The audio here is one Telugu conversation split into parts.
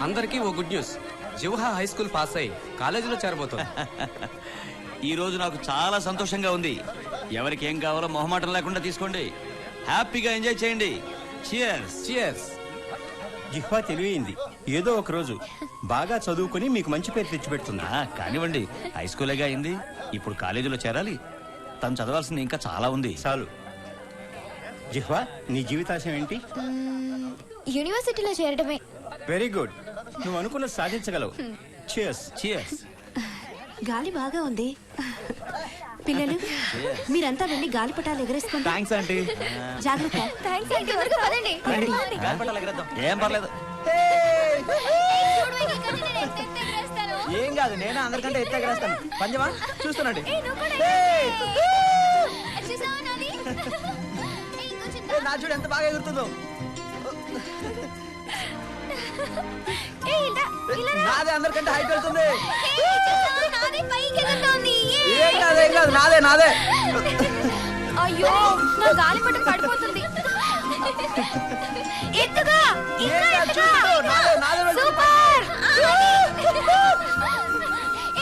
అందరికీ ఓ good news. Jihva high school pass అయి కాలేజీలో చేరబోతుంది. ఈ రోజు నాకు చాలా సంతోషంగా ఉంది. ఎవరికి ఏం కావాలో మొహమాటం లేకుండా తీసుకోండి. హ్యాపీగా ఎంజాయ్ చేయండి. చియర్స్. చియర్స్. జిహ్వా తెలివైంది. ఏదో ఒక రోజు బాగా చదువుకుని మీకు మంచి పేరు తెచ్చిపెడుతుంది. కానివ్వండి, హై స్కూలేగా అయింది. ఇప్పుడు కాలేజీలో చేరాలి. తను చదవాల్సింది ఇంకా చాలా ఉంది. చాలు. జిహ్వా, నీ జీవితాశయం ఏంటి? యూనివర్సిటీలో చేరడమే. Very good. నువ్వు అనుకున్నది సాధించగలవు. చియర్స్. చియర్స్. గాలి బాగా ఉంది. పిల్లలు, మీరంతా వెళ్ళి గాలిపటాలు ఎగరేసుకోండి. Thanks aunty. జాగ్రత్త. థాంక్స్ అండి. త్వరగా పదండి. ఏం పర్లేదు. ఏం కాదు, నేను అందరికంటే ఎత్తేస్తాను. పంజమా చూస్తున్నాండి. నా చూడు ఎంత బాగా ఎగురుతుందో. నాదే అందరికంటే హైట్ వెళ్తుంది. ఏం కాదు, ఏం కాదు, నాదే నాదే. అయ్యో, నా గాలిపటం పడిపోతుంది. ఎత్తుగా సూపర్.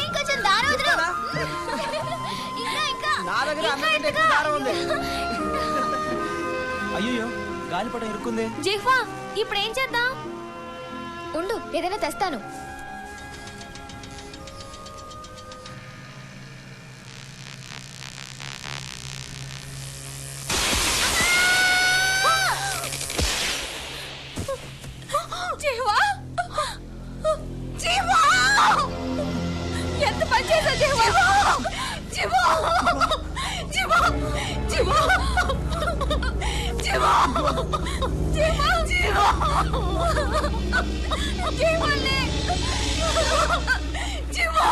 ఇంకొంచెం దారం వదిలు. ఇంకా నా దగ్గర అందరికంటే ఎక్కువ దారం ఉంది. అయ్యో, గాలిపటం ఇరుక్కుంది. జిహ్వా, ఇప్పుడు ఏం చేద్దాం? ఉండు, ఏదైనా తెస్తాను. ఎంత పని చేసా జీవా. జీవా, జీవా, జీవా, జీవా, జీవా, జీవా, జీవలే, జీవా,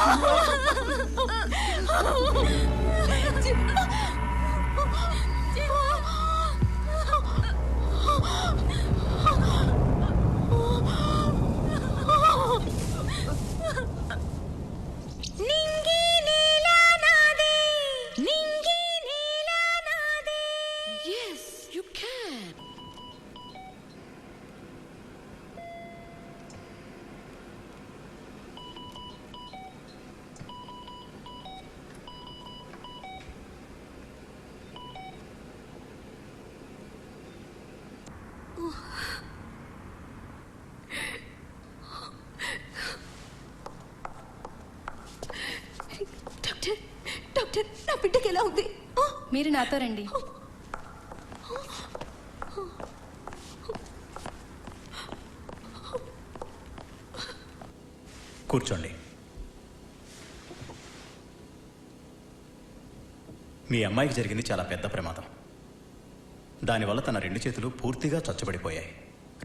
డాక్టర్, నా బిడ్డకి ఎలా ఉంది? మీరు నాతో రండి. కూర్చోండి. మీ అమ్మాయికి జరిగింది చాలా పెద్ద ప్రమాదం. దానివల్ల తన 2 చేతులు పూర్తిగా చచ్చుబడిపోయాయి.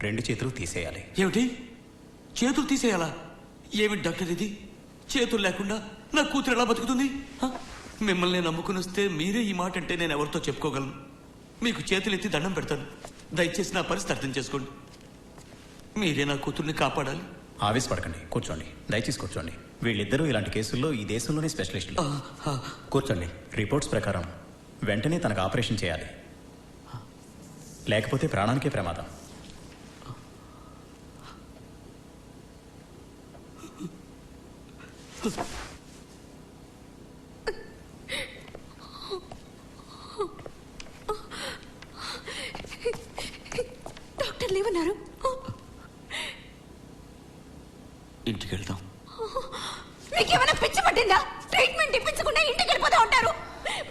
2 చేతులు తీసేయాలి. ఏమిటి? చేతులు తీసేయాలా? ఏమిటి డాక్టర్ ఇది? చేతులు లేకుండా నా కూతురు ఎలా బతుకుతుంది? మిమ్మల్ని నమ్ముకుని వస్తే మీరే ఈ మాట అంటే నేను ఎవరితో చెప్పుకోగలను? మీకు చేతులు ఎత్తి దండం పెడతాను. దయచేసి నా పరిస్థితి అర్థం చేసుకోండి. మీరే నా కూతుర్ని కాపాడాలి. ఆవేశపడకండి, కూర్చోండి. దయచేసి కూర్చోండి. వీళ్ళిద్దరూ ఇలాంటి కేసుల్లో ఈ దేశంలోనే స్పెషలిస్టులు. కూర్చోండి. రిపోర్ట్స్ ప్రకారం వెంటనే తనకు ఆపరేషన్ చేయాలి, లేకపోతే ప్రాణానికే ప్రమాదం. డాక్టర్లు ఏమన్నారు? ఇంటికి వెళ్దాం. మీకేమైనా పిచ్చి పట్టిందా? ట్రీట్మెంట్ ఇప్పించకుండా ఇంటికి వెళ్ళిపోతా ఉంటారు.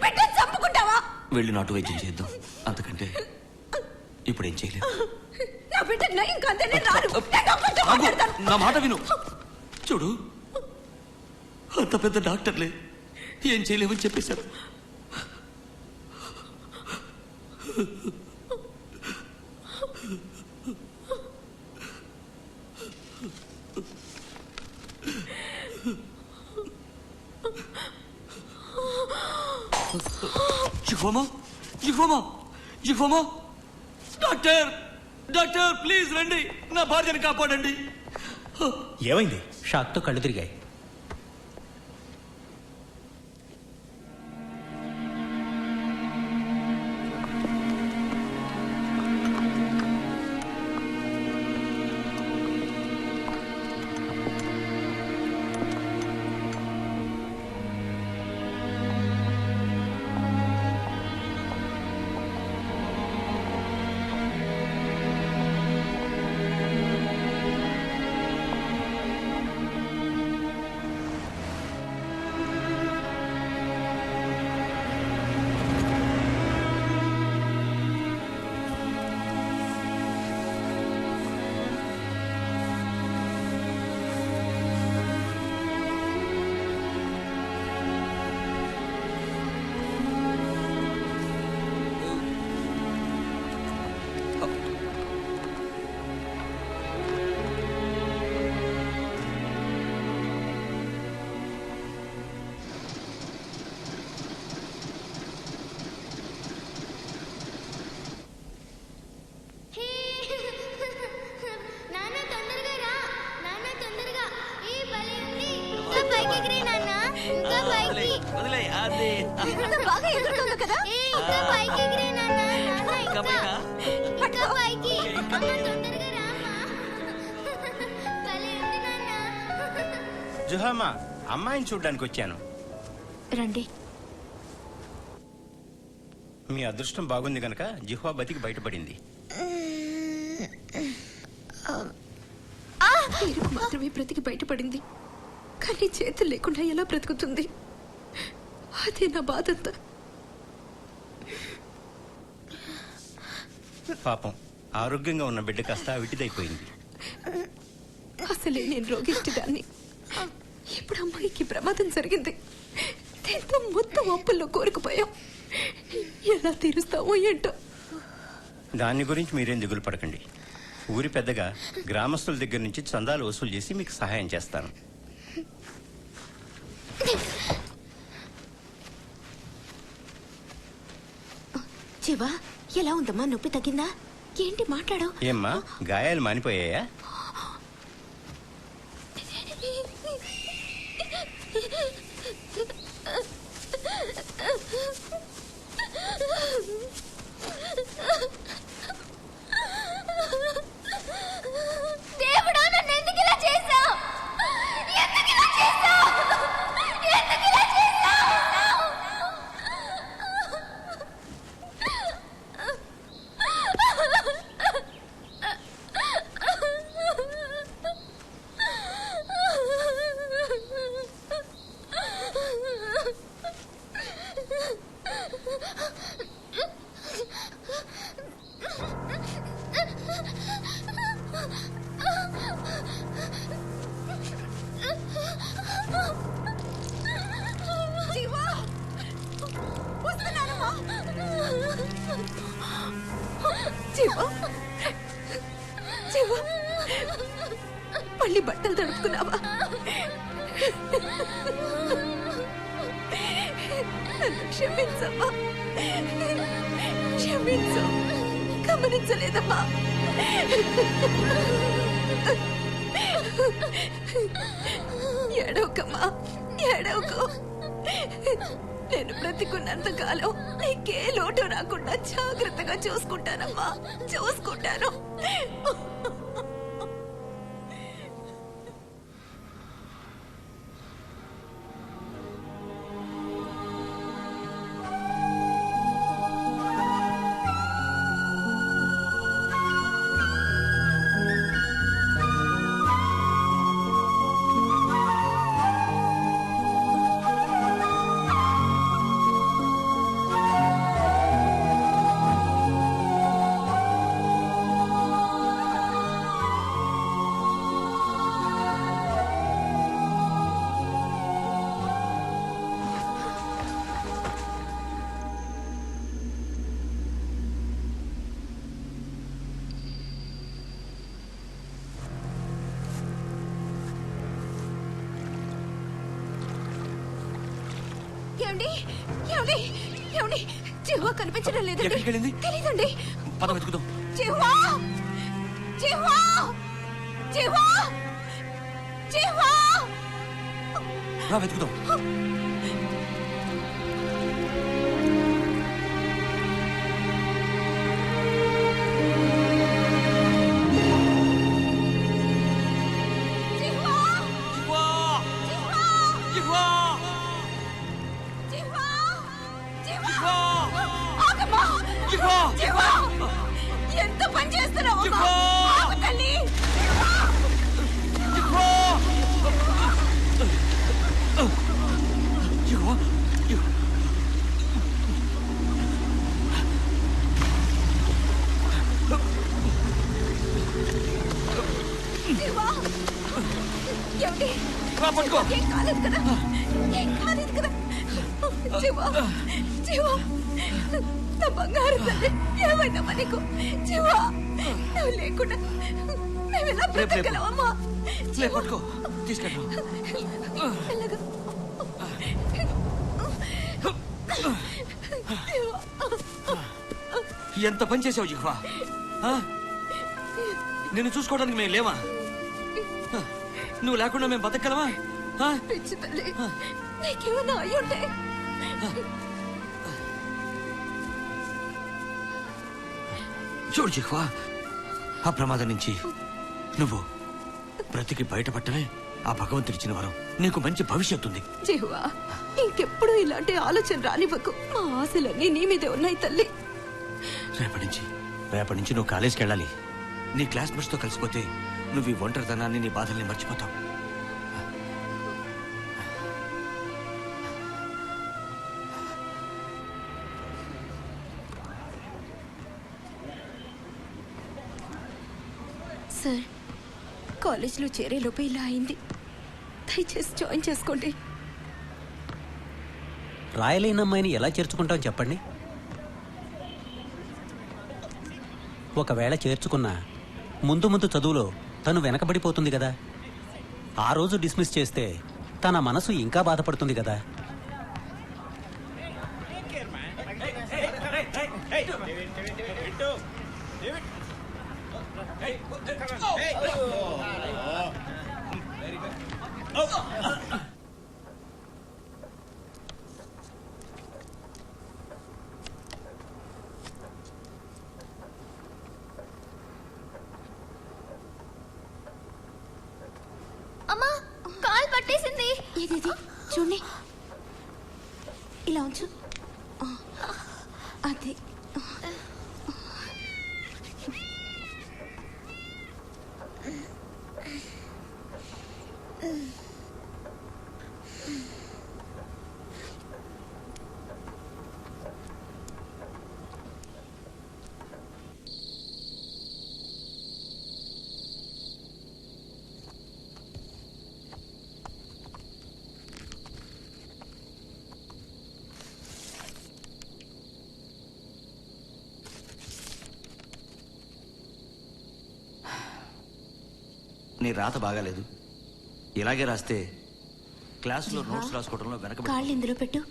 బిడ్డను చంపుకుంటావా? వెళ్ళి నాటు వైద్యం చేద్దాం. అంతకంటే ఇప్పుడు ఏం చేయలేదు. నా బిడ్డ ఇంకా అంతనే రారు. నా మాట విను. చూడు, అంత పెద్ద డాక్టర్లే ఏం చేయలేమని చెప్పేశారు. డాక్టర్, డాక్టర్ ప్లీజ్ రండి. నా భార్యను కాపాడండి. ఏమైంది? షాక్తో కళ్ళు తిరిగాయి. వదిలే అదే ఎంత బాగా ఎగురుతుందో కదా. ఏ, ఇంకా పైకి ఎగిరే నాన్న, నాన్న, ఇంకా పైకా? ఇంకా పైకి. అమ్మ, తొందరగా రా అమ్మ. భలే ఉంది నాన్న. జుహామా అమ్మాయిని చూడ్డానికి వచ్చాను. రండి. మీ అదృష్టం బాగుంది గనక జిహ్వా బతికి బయటపడింది. పేరుకు మాత్రమే బ్రతికి బయటపడింది, కానీ చేతులు లేకుండా ఎలా బ్రతుకుతుంది? అదే నా బాధంతా. పాపం ఆరోగ్యంగా ఉన్న బిడ్డ కాస్త విటిదైపోయింది. అసలే నేను రోగిష్టిదాన్ని. ఇప్పుడు అమ్మాయికి ప్రమాదం జరిగింది. దీంతో మొత్తం అప్పుల్లో కోరుకుపోయాం. ఎలా తీరుస్తామో ఏంటో. దాని గురించి మీరేం దిగులు పడకండి. ఊరి పెద్దగా గ్రామస్తుల దగ్గర నుంచి చందాలు వసూలు చేసి మీకు సహాయం చేస్తాను. శివా, ఎలా ఉందమ్మా? నొప్పి తగ్గిందా? ఏంటి మాట్లాడు? ఏమ్మా గాయాలు మానిపోయాయా? దేవుడా, నన్ను ఎందుకు ఇలా చేశావ్? ఎందుకు ఇలా చేశావ్? ఎందుకు ఇలా చేశావ్? శివా, వస్తున్నానమ్మా. శివా, శివా, మళ్ళీ బట్టలు తడుపుకున్నావా? నన్ను క్షమించమ్మా, క్షమించు. గమనించలేదమ్మా. ఏడవకమ్మా, ఏడవకు. నేను బ్రతికున్నంత కాలం నీకే లోటు రాకుండా జాగ్రత్తగా చూసుకుంటానమ్మా, చూసుకుంటాను. ఏమండి, ఏమండి, ఏమండి, జిహ్వా కనిపించడం లేదండి. ఎక్కడికి వెళ్ళింది? తెలీదండి. పద వెతుకుదాం. జిహ్వా, జిహ్వా, జిహ్వా, జిహ్వా. రా వెతుకుదాం. జిహ్వా, జిహ్వా! జిహ్వా, జిహ్వా! జిహ్వా, జిహ్వా. జిహ్వా! ఆగమ్మా. జిహ్వా! జిహ్వా, ఎంత పని చేస్తున్నావు? జిహ్వా! ఆగు తల్లి. జిహ్వా! జిహ్వా! జిహ్వా, ఏమండి? రా పట్టుకో. ఏం కాలేదు కదా? ఏం కాలేదు కదా? జిహ్వా, జిహ్వా, నా బంగారు తల్లి, ఏమైందమ్మా నీకు? జిహ్వా, నువ్వు లేకుండా మేము ఎలా బ్రతకగలమమ్మా? లే పట్టుకో, తీసుకెళ్ళు. మెల్లగా. ఎంత పని చేసావు జిహ్వా? ఆ? నిన్ను చూసుకోవడానికి మేము లేవా? నువ్వు లేకుండా మేము బతకగలమా? ఆ? పిచ్చి తల్లి, నీకేమన్నా అయ్యుంటే చూడు జిహ్వా, ఆ ప్రమాదం నుంచి నువ్వు బ్రతికి బయటపడటమే ఆ భగవంతుడిచ్చిన వరం. నీకు మంచి భవిష్యత్తు ఉంది. జీవా, ఇంకెప్పుడు ఇలాంటి ఆలోచన రానివ్వకు. మా ఆశలన్నీ నీ మీదే ఉన్నాయి తల్లి. రేపటి నుంచి నువ్వు కాలేజీకి వెళ్ళాలి. నీ క్లాస్మేట్స్ తో కలిసిపోతే నువ్వు ఈ ఒంటరితనాన్ని, నీ బాధల్ని మర్చిపోతావు. సార్, కాలేజీలో చేరేలోపు ఇలా అయింది. దయచేసి జాయిన్ చేసుకోండి. రాయలేని అమ్మాయిని ఎలా చేర్చుకుంటాం చెప్పండి. ఒకవేళ చేర్చుకున్నా ముందు ముందు చదువులో తను వెనకబడిపోతుంది కదా. ఆ రోజు డిస్మిస్ చేస్తే తన మనసు ఇంకా బాధపడుతుంది కదా. అమ్మా, కాలు పట్టేసింది. ఏది చూడండి, ఇలా ఉంచు. అది నీ రాత బాగాలేదు. ఇలాగే రాస్తే క్లాసులో నోట్స్ రాసుకోవడంలో వెనకబడి. కాళ్ళు ఇందులో పెట్టు.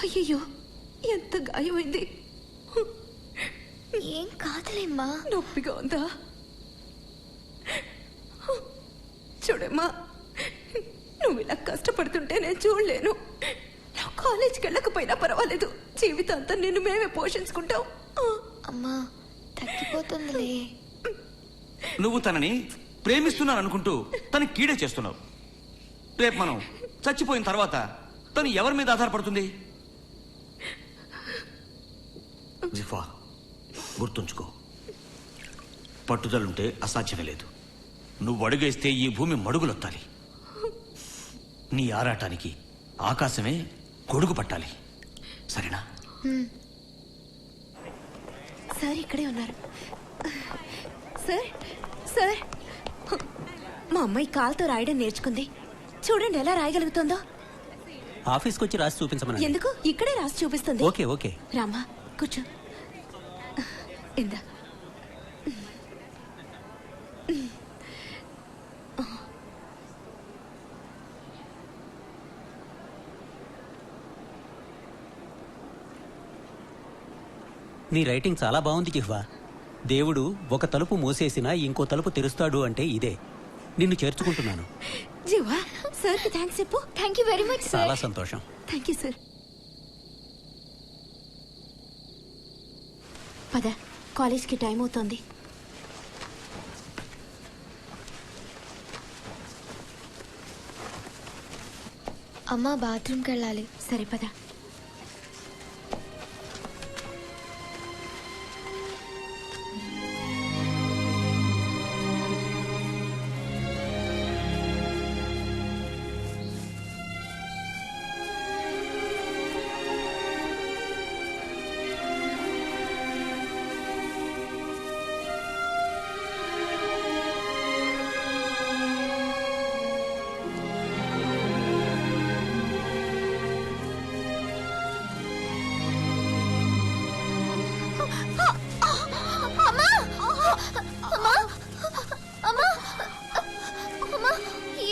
అయ్యయ్యో, ఎంత గాయమైంది. ఏం కాదులేమ్మా. నొప్పిగా ఉందా? చూడమ్మా, నువ్వు ఇలా కష్టపడుతుంటే నేను చూడలేను. నువ్వు కాలేజీకి వెళ్ళకపోయినా పర్వాలేదు, జీవితాంతం నిన్ను మేమే పోషించుకుంటాం. అమ్మా, తగ్గిపోతుందిలే. నువ్వు తనని ప్రేమిస్తున్నాను అనుకుంటూ తను కీడే చేస్తున్నావు. రేపు మనం చచ్చిపోయిన తర్వాత తను ఎవరి మీద ఆధారపడుతుంది? జిఫా, గుర్తుంచుకో, పట్టుదలుంటే అసాధ్యమే లేదు. నువ్వు అడుగేస్తే ఈ భూమి మడుగులొత్తాలి. నీ ఆరాటానికి ఆకాశమే గొడుగు పట్టాలి. సరేనా? సార్ ఇక్కడే ఉన్నారు. సార్, సార్, మా అమ్మాయి కాలుతో రాయడం నేర్చుకుంది. చూడండి ఎలా రాయగలుగుతుందో. ఆఫీస్కి వచ్చి రాసి చూపించమని. ఎందుకు? ఇక్కడే రాసి చూపిస్తుంది. Okay okay. రామ్మా, కూర్చో. ఇందా. నీ రైటింగ్ చాలా బాగుంది జిహ్వా. దేవుడు ఒక తలుపు మూసేసినా ఇంకో తలుపు తెరుస్తాడు అంటే ఇదే. నిన్ను చేర్చుకుంటున్నాను. జీవా, సార్కి థ్యాంక్స్ చెప్పు. Thank you very much sir. చాలా సంతోషం. Thank you sir. పద, కాలేజ్కి టైం అవుతోంది. అమ్మా, బాత్రూమ్కి వెళ్ళాలి. సరే పద.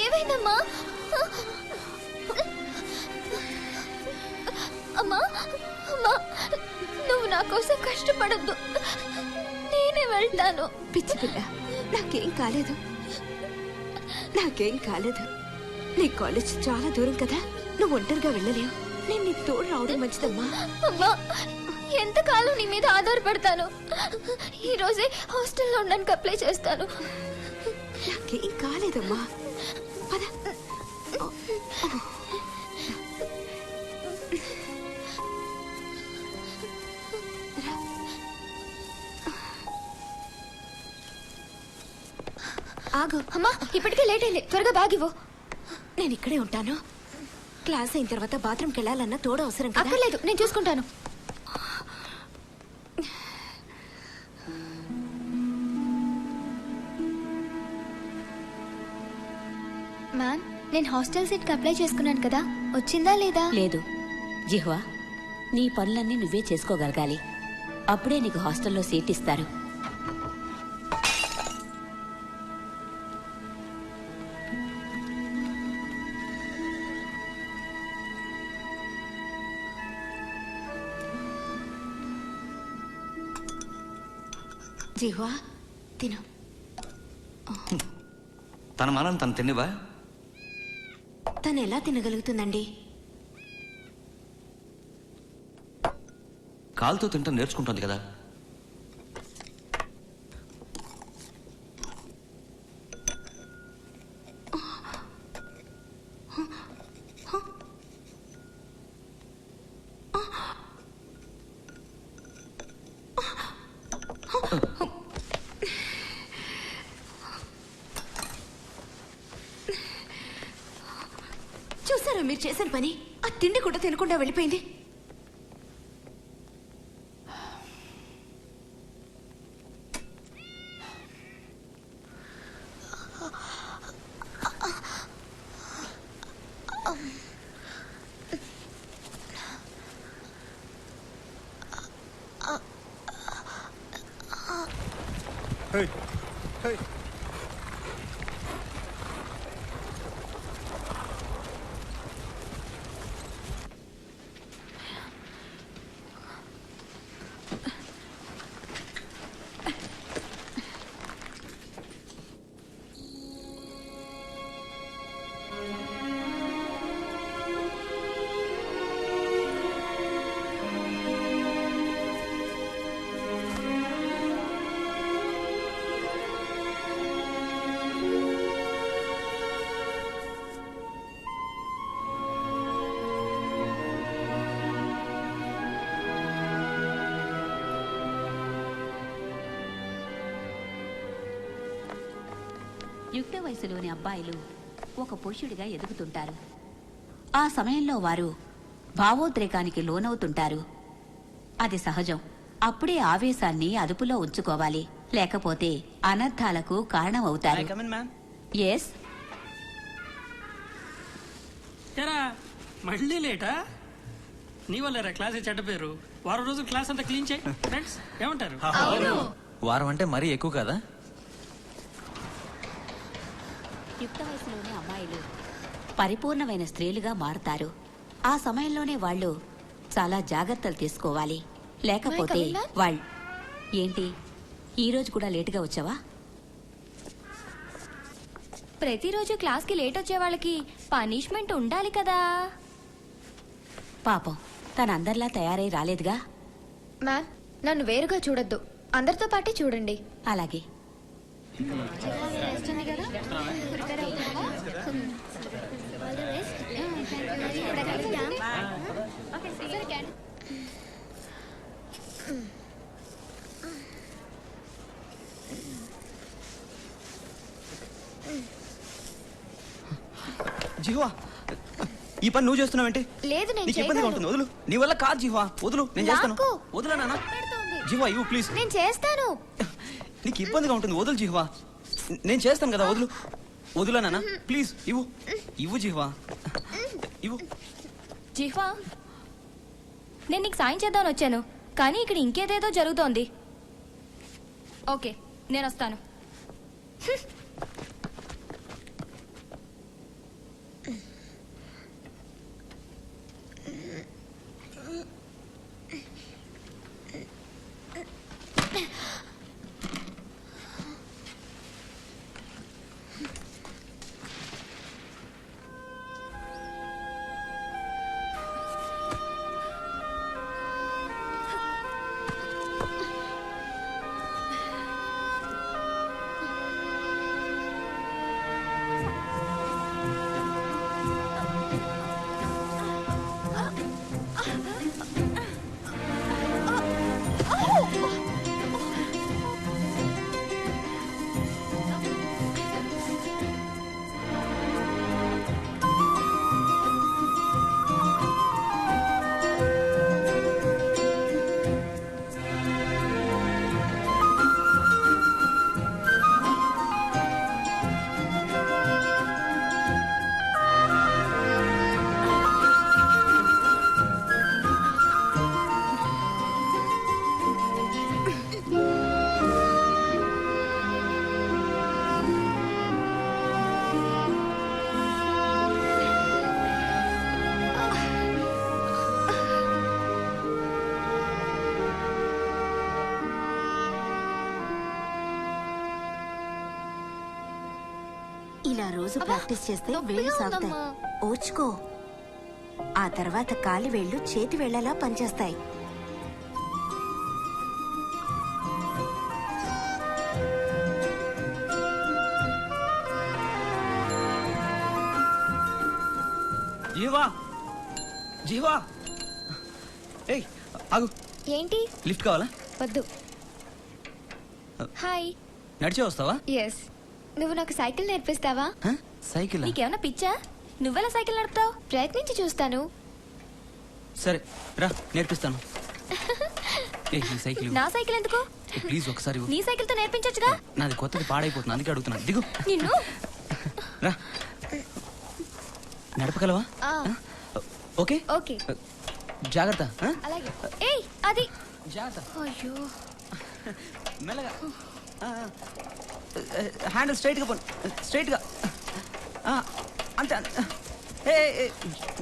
ఏమైందమ్మా? అమ్మా, అమ్మా, నువ్వు నా కోసం కష్టపడద్దు, నేనే వెళ్తాను. పిచ్చి పిల్ల, నాకేం కాలేదు. నాకేం కాలేదు. నీ కాలేజ్ చాలా దూరం కదా, నువ్వు ఒంటరిగా వెళ్ళలేవు. నేను నీ తోడు రావడం మంచిదమ్మా. అమ్మా, ఎంతకాలం నీ మీద ఆధారపడతాను? ఈ రోజే హాస్టల్లో ఉండడానికి అప్లై చేస్తాను. నాకేం కాలేదమ్మా. పద. ఆగు అమ్మా, ఇప్పటికే లేట్ అయింది. త్వరగా బాగివ్వు. నేను ఇక్కడే ఉంటాను. క్లాస్ అయిన తర్వాత బాత్రూమ్కి వెళ్ళాలన్నా తోడు అవసరం కదా. అక్కర్లేదు, నేను చూసుకుంటాను. మ్యామ్, నేను హాస్టల్ సీట్కి అప్లై చేసుకున్నాను కదా, వచ్చిందా లేదా? లేదు జిహ్వా, నీ పనులన్నీ నువ్వే చేసుకోగలగాలి. అప్పుడే నీకు హాస్టల్లో సీట్ ఇస్తారు. జీవా, తిను. తన మనం తను తినేవా? తను ఎలా తినగలుగుతుందండి? కాలుతో తింటా నేర్చుకుంటుంది కదా. చూసారా మీరు చేసిన పని? ఆ తిండి కూడా తినకుండా వెళ్ళిపోయింది. యుక్త వయసులోని అబ్బాయిలు ఒక పురుషుడిగా ఎదుగుతుంటారు. ఆ సమయంలో వారు భావోద్రేకానికి లోనవుతుంటారు. అది సహజం. అప్పుడే ఆవేశాన్ని అదుపులో ఉంచుకోవాలి, లేకపోతే అనర్థాలకు కారణమవుతారు. ఎస్, తెరా మళ్ళీ లేటా? నీ వల్లేరా క్లాస్ చెడ్డ పేరు. వారం రోజులు క్లాస్ అంతా క్లీన్ చేయి. ఫ్రెండ్స్ ఏమంటారు? వారం అంటే మరీ ఎక్కువ కదా? యుక్త వయసులోని అమ్మాయిలు పరిపూర్ణమైన స్త్రీలుగా మారుతారు. ఆ సమయంలోనే వాళ్ళు చాలా జాగ్రత్తలు తీసుకోవాలి, లేకపోతే వాళ్ళు... ఏంటి ఈరోజు కూడా లేటుగా వచ్చావా? ప్రతిరోజు క్లాస్కి లేట్ వచ్చే వాళ్ళకి పనిష్మెంట్ ఉండాలి కదా. పాపం తను అందరిలా తయారై రాలేదుగా. మ్యామ్, నన్ను వేరుగా చూడొద్దు, అందరితో పాటే చూడండి. అలాగే. జిహ్వా, ఈ పని నువ్వు చేస్తున్నావేంటి? లేదు, నేను నీకు ఇబ్బందిగా ఉంటుంది. వదులు. నీ వల్ల కాదు జిహ్వా, వదులు. నేను చేస్తాను. వదులా నాన్న. జిహ్వా ఇవ్వు ప్లీజ్. నేను చేస్తాను. నీకు ఇబ్బందిగా ఉంటుంది. వదులు జిహ్వా, నేను చేస్తాను కదా. వదులు. వదులా నాన్న ప్లీజ్. ఇవ్వు ఇవ్వు జిహ్వా, ఇవ్వు. జిహ్వా, నేను నీకు సాయం చేద్దామని వచ్చాను, కానీ ఇక్కడ ఇంకేదేదో జరుగుతోంది. ఓకే, నేను వస్తాను. ఇలా రోజు అబ్బా, ప్రాక్టీస్ చేస్తే నొప్పిగా వేళ్ళు సాగుతాయి. ఉందమ్మా. ఓర్చుకో. ఆ తర్వాత కాలి వేళ్ళు చేతి వేళ్లలా పనిచేస్తాయి. జీవా జీవా ఏయ్ ఆగు. ఏంటి? లిఫ్ట్ కావాలా? వద్దు. హాయ్. నడిచే వస్తావా? ఎస్. నువ్వు నాకు సైకిల్ నేర్పిస్తావా? సైకిల్? నీకేమన్నా పిచ్చా? నువ్వెలా సైకిల్ నడుపుతావు? ప్రయత్నించి చూస్తాను. సరే రా నేర్పిస్తాను. ఏ ఈ సైకిల్ నా సైకిల్ ఎందుకు? ప్లీజ్ ఒకసారి ఇవ్వు. నీ సైకిల్ తో నేర్పించొచ్చుగా. నాది కొత్తది పాడైపోతుంది అందుకే అడుగుతున్నాను. దిగు. నిన్ను రా నడపగలవా? ఆ, ఓకే ఓకే. జాగ్రత్త. అలాగే. ఏయ్ అది. జాగ్రత్త. అయ్యో. మెల్లగా. హ్యాండిల్ స్ట్రైట్గా పో. స్ట్రైట్గా. అంతే అంతే. ఏ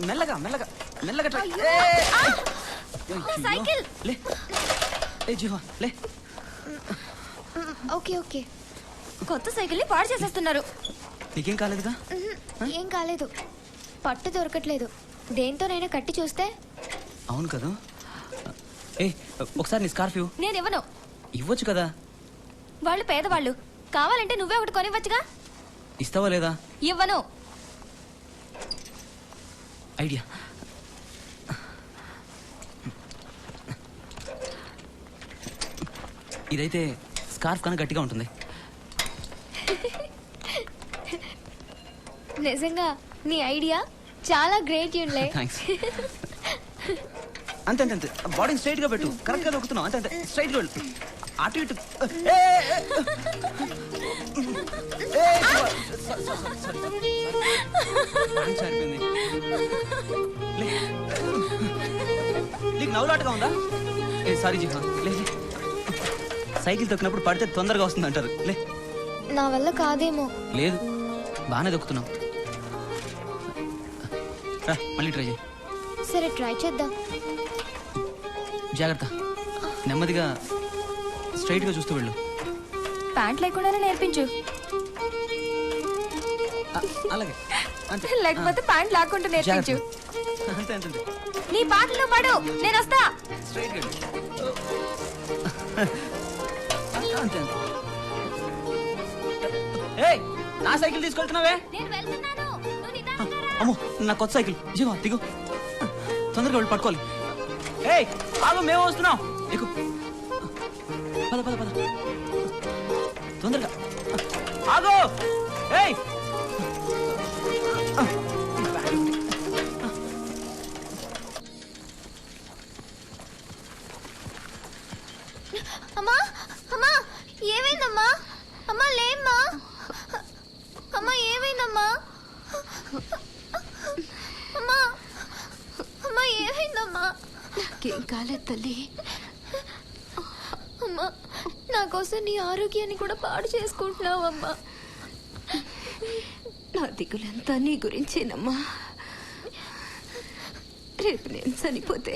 మెల్లగా మెల్లగా మెల్లగా ట్రై. అయ్యో. సైకిల్. లే ఏ జీవా లే. Okay okay. కొత్త సైకిల్ ని పాడు చేసేస్తున్నారు. నీకేం కాలేదుగా? ఏం కాలేదు. పట్టు దొరకట్లేదు. దేంతోనైనా కట్టి చూస్తే. అవును కదా. ఏ ఒకసారి నీ స్కార్ఫ్ ఇవ్వు. నేను ఇవ్వను. ఇవ్వచ్చు కదా. వాళ్ళు పేదవాళ్ళు. కావాలంటే నువ్వే ఒకటి కొనివ్వచ్చుగా. ఇస్తావా లేదా? ఇవ్వను. ఐడియా. ఇదైతే స్కార్ఫ్ కన్నా గట్టిగా ఉంటుంది. నిజంగా నీ ఐడియా చాలా గ్రేట్ యూన్లే. థ్యాంక్స్. అంతే అంతే అంతే. బాడీని స్ట్రైట్ గా పెట్టు. కరెక్ట్ గా దొక్కుతున్నావు. అంతే అంతే. స్ట్రైట్ గా వెళ్ళు. అటు ఇటు. సరిపోయింది. నీకు నవ్వులాటగా ఉందా? ఏ సారీ జీవా లే. సైకిల్ తొక్కినప్పుడు పడితే తొందరగా వస్తుంది అంటారు. లే. నా వల్ల కాదేమో. లేదు బాగానే దొక్కుతున్నావు. రా మళ్ళీ ట్రై చేయి. సరే ట్రై చేద్దాం. జాగ్రత్త. నెమ్మదిగా స్ట్రైట్ గా చూస్తూ వెళ్ళు. ప్యాంట్ లేకుండానే నేర్పించు. అలాగే అంతే. లేకపోతే ప్యాంట్ లాక్కుంటూ నేర్పించు. అంతే అంతే అంతే. నీ పాటలో పడు. నేను వస్తా. స్ట్రైట్ గా అంతే అంతే. ఏయ్ నా సైకిల్ తీసుకెళ్తున్నావే? నేను వెళ్తున్నాను. నువ్వు నిదానంగా రా. అమ్మో నా కొత్త సైకిల్. జీవా దిగు. తొందరగా వెళ్ళి పట్టుకోవాలి. ఏయ్ ఆగు మేము వస్తున్నాం. ఎక్కు. పద పద పద తొందరగా ఆగు. ఏయ్ అమ్మా అమ్మా ఏమైందమ్మా? అమ్మా లేమ్మా. అమ్మా ఏమైందమ్మా? అమ్మా అమ్మా ఏమైందమ్మా? నాకేం కాలేదు తల్లి. అమ్మా నా కోసం నీ ఆరోగ్యాన్ని కూడా పాడు చేసుకుంటున్నావమ్మా. నా దిగులంతా నీ గురించేనమ్మా. రేపు నేను చనిపోతే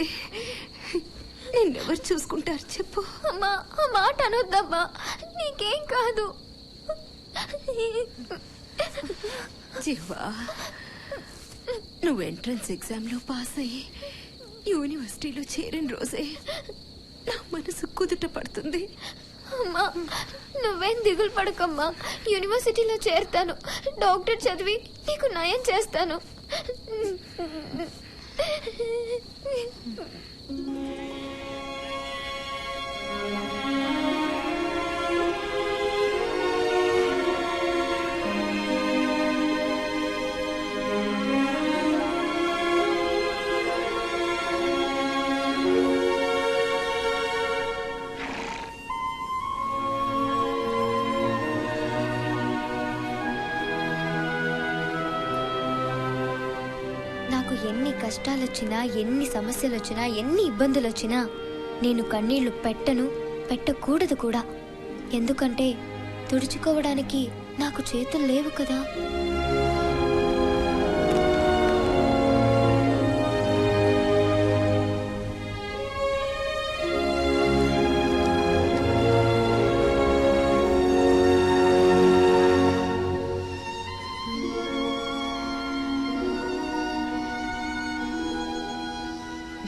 నిన్నెవరు చూసుకుంటారు చెప్పు? అమ్మా ఆ మాట అనొద్దమ్మా. నీకేం కాదు. జీవా నువ్వు ఎంట్రన్స్ ఎగ్జామ్లో పాస్ అయ్యి యూనివర్సిటీలో చేరిన రోజే నా మనసు కుదుట పడుతుంది. అమ్మా నువ్వేం దిగులు పడకమ్మా. యూనివర్సిటీలో చేరుతాను. డాక్టర్ చదివి నీకు నయం చేస్తాను. నాకు ఎన్ని కష్టాలొచ్చినా, ఎన్ని సమస్యలొచ్చినా, ఎన్ని ఇబ్బందులొచ్చినా నేను కన్నీళ్లు పెట్టను, పెట్టకూడదు కూడా. ఎందుకంటే తుడుచుకోవడానికి నాకు చేతులు లేవు కదా.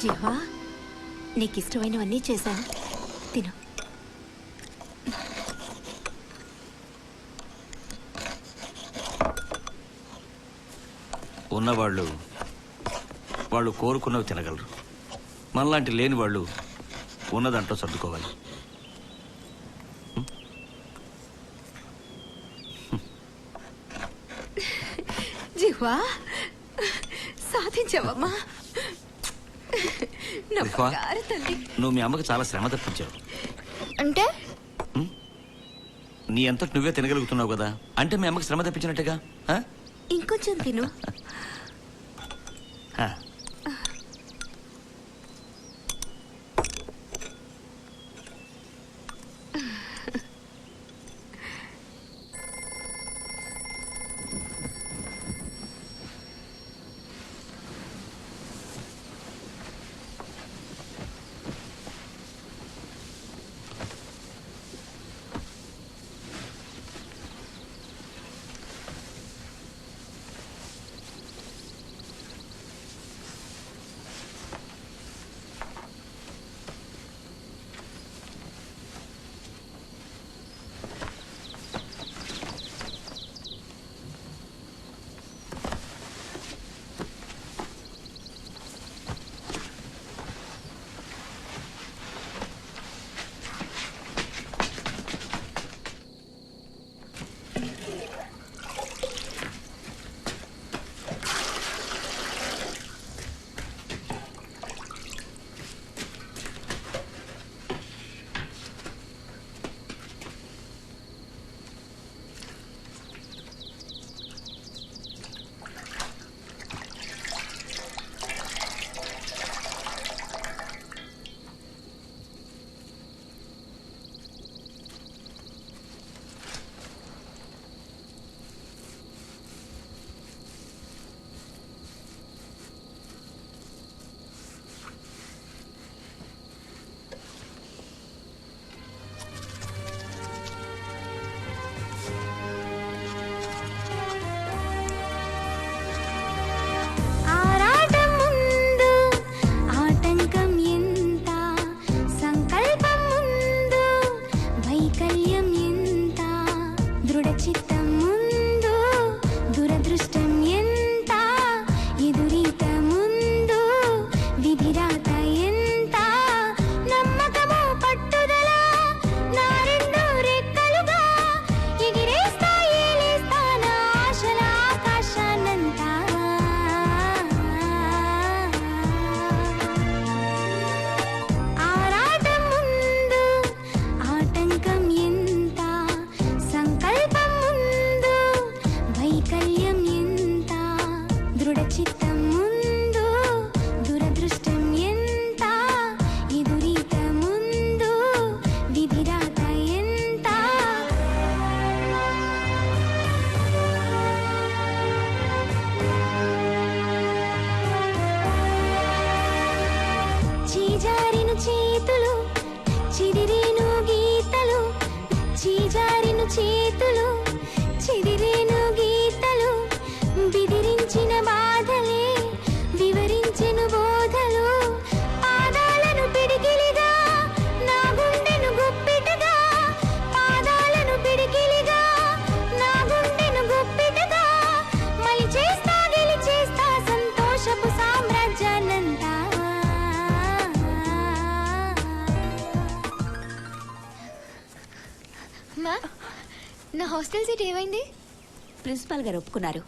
జిహ్వా నీకు ఇష్టమైనవన్నీ చేశాను, తిను. ఉన్నవాళ్ళు వాళ్ళు కోరుకున్నవి తినగలరు. మనలాంటి లేని వాళ్ళు ఉన్నదంటూ సర్దుకోవాలి. జిహ్వా సాధించావమ్మా. నా జిహ్వా, బంగారు తల్లి. నువ్వు మీ అమ్మకి చాలా శ్రమ తప్పించావు. అంటే నీ అంతటి నువ్వే తినగలుగుతున్నావు కదా, అంటే మీ అమ్మకి శ్రమ తప్పించినట్టుగా. ఆ? ఇంకొంచెం తిను. ఆ. చేతులు చిదిరేను గీతలు బిదిరించిన బాధలే వివరించెను బోధలు పాదాలను పిడికిలిగా నా గుండెను గుప్పిటగా పాదాలను పిడికిలిగా నా గుండెను గుప్పిటగా మలి చేస్తా గెలిచేస్తా సంతోషపు సామ్రాజ్యానంతా నా హాస్టల్ సీట్ ఏమైంది? ప్రిన్సిపాల్ గారు ఒప్పుకున్నారు.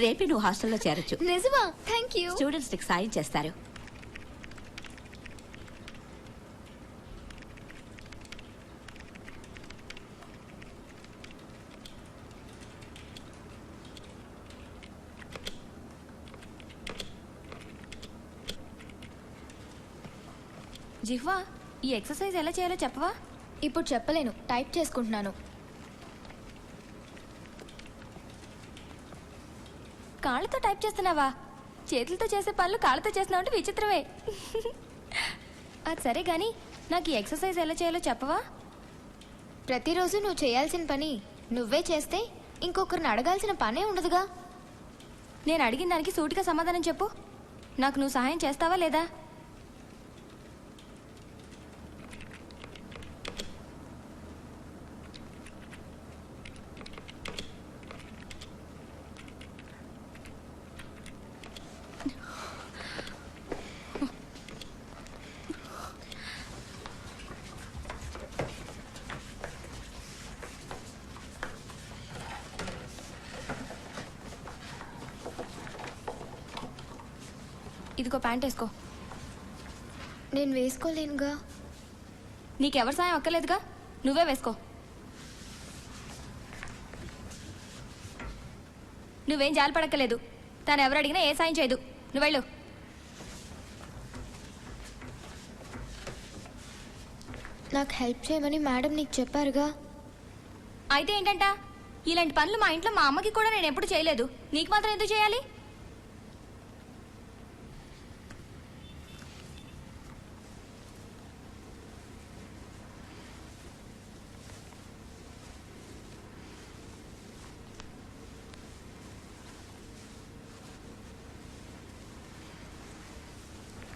రేపే నువ్వు హాస్టల్లో చేరొచ్చు. నిజమా? Thank you. స్టూడెంట్స్ నీకు సాయం చేస్తారు. జిహ్వా, ఈ ఎక్సర్సైజ్ ఎలా చేయాలో చెప్పవా? ఇప్పుడు చెప్పలేను, టైప్ చేసుకుంటున్నాను. కాళ్ళతో టైప్ చేస్తున్నావా? చేతులతో చేసే పనులు కాళ్ళతో చేస్తున్నావు అంటే విచిత్రమే. అది సరే గాని నాకు ఈ ఎక్సర్సైజ్ ఎలా చేయాలో చెప్పవా? ప్రతిరోజు నువ్వు చేయాల్సిన పని నువ్వే చేస్తే ఇంకొకరిని అడగాల్సిన పనే ఉండదుగా. నేను అడిగిన దానికి సూటిగా సమాధానం చెప్పు. నాకు నువ్వు సహాయం చేస్తావా లేదా? ఇదిగో ప్యాంట్ వేసుకో. నేను వేసుకోలేనుగా. నీకెవరి సాయం అక్కర్లేదుగా, నువ్వే వేసుకో. నువ్వేం జాలి పడక్కర్లేదు. తను ఎవరు అడిగినా ఏ సాయం చేయదు. నువ్వు వెళ్ళు. నాకు హెల్ప్ చేయమని మేడం నీకు చెప్పారుగా. అయితే ఏంటంట, ఇలాంటి పనులు మా ఇంట్లో మా అమ్మకి కూడా నేను ఎప్పుడు చేయలేదు. నీకు మాత్రం ఎందుకు చేయాలి?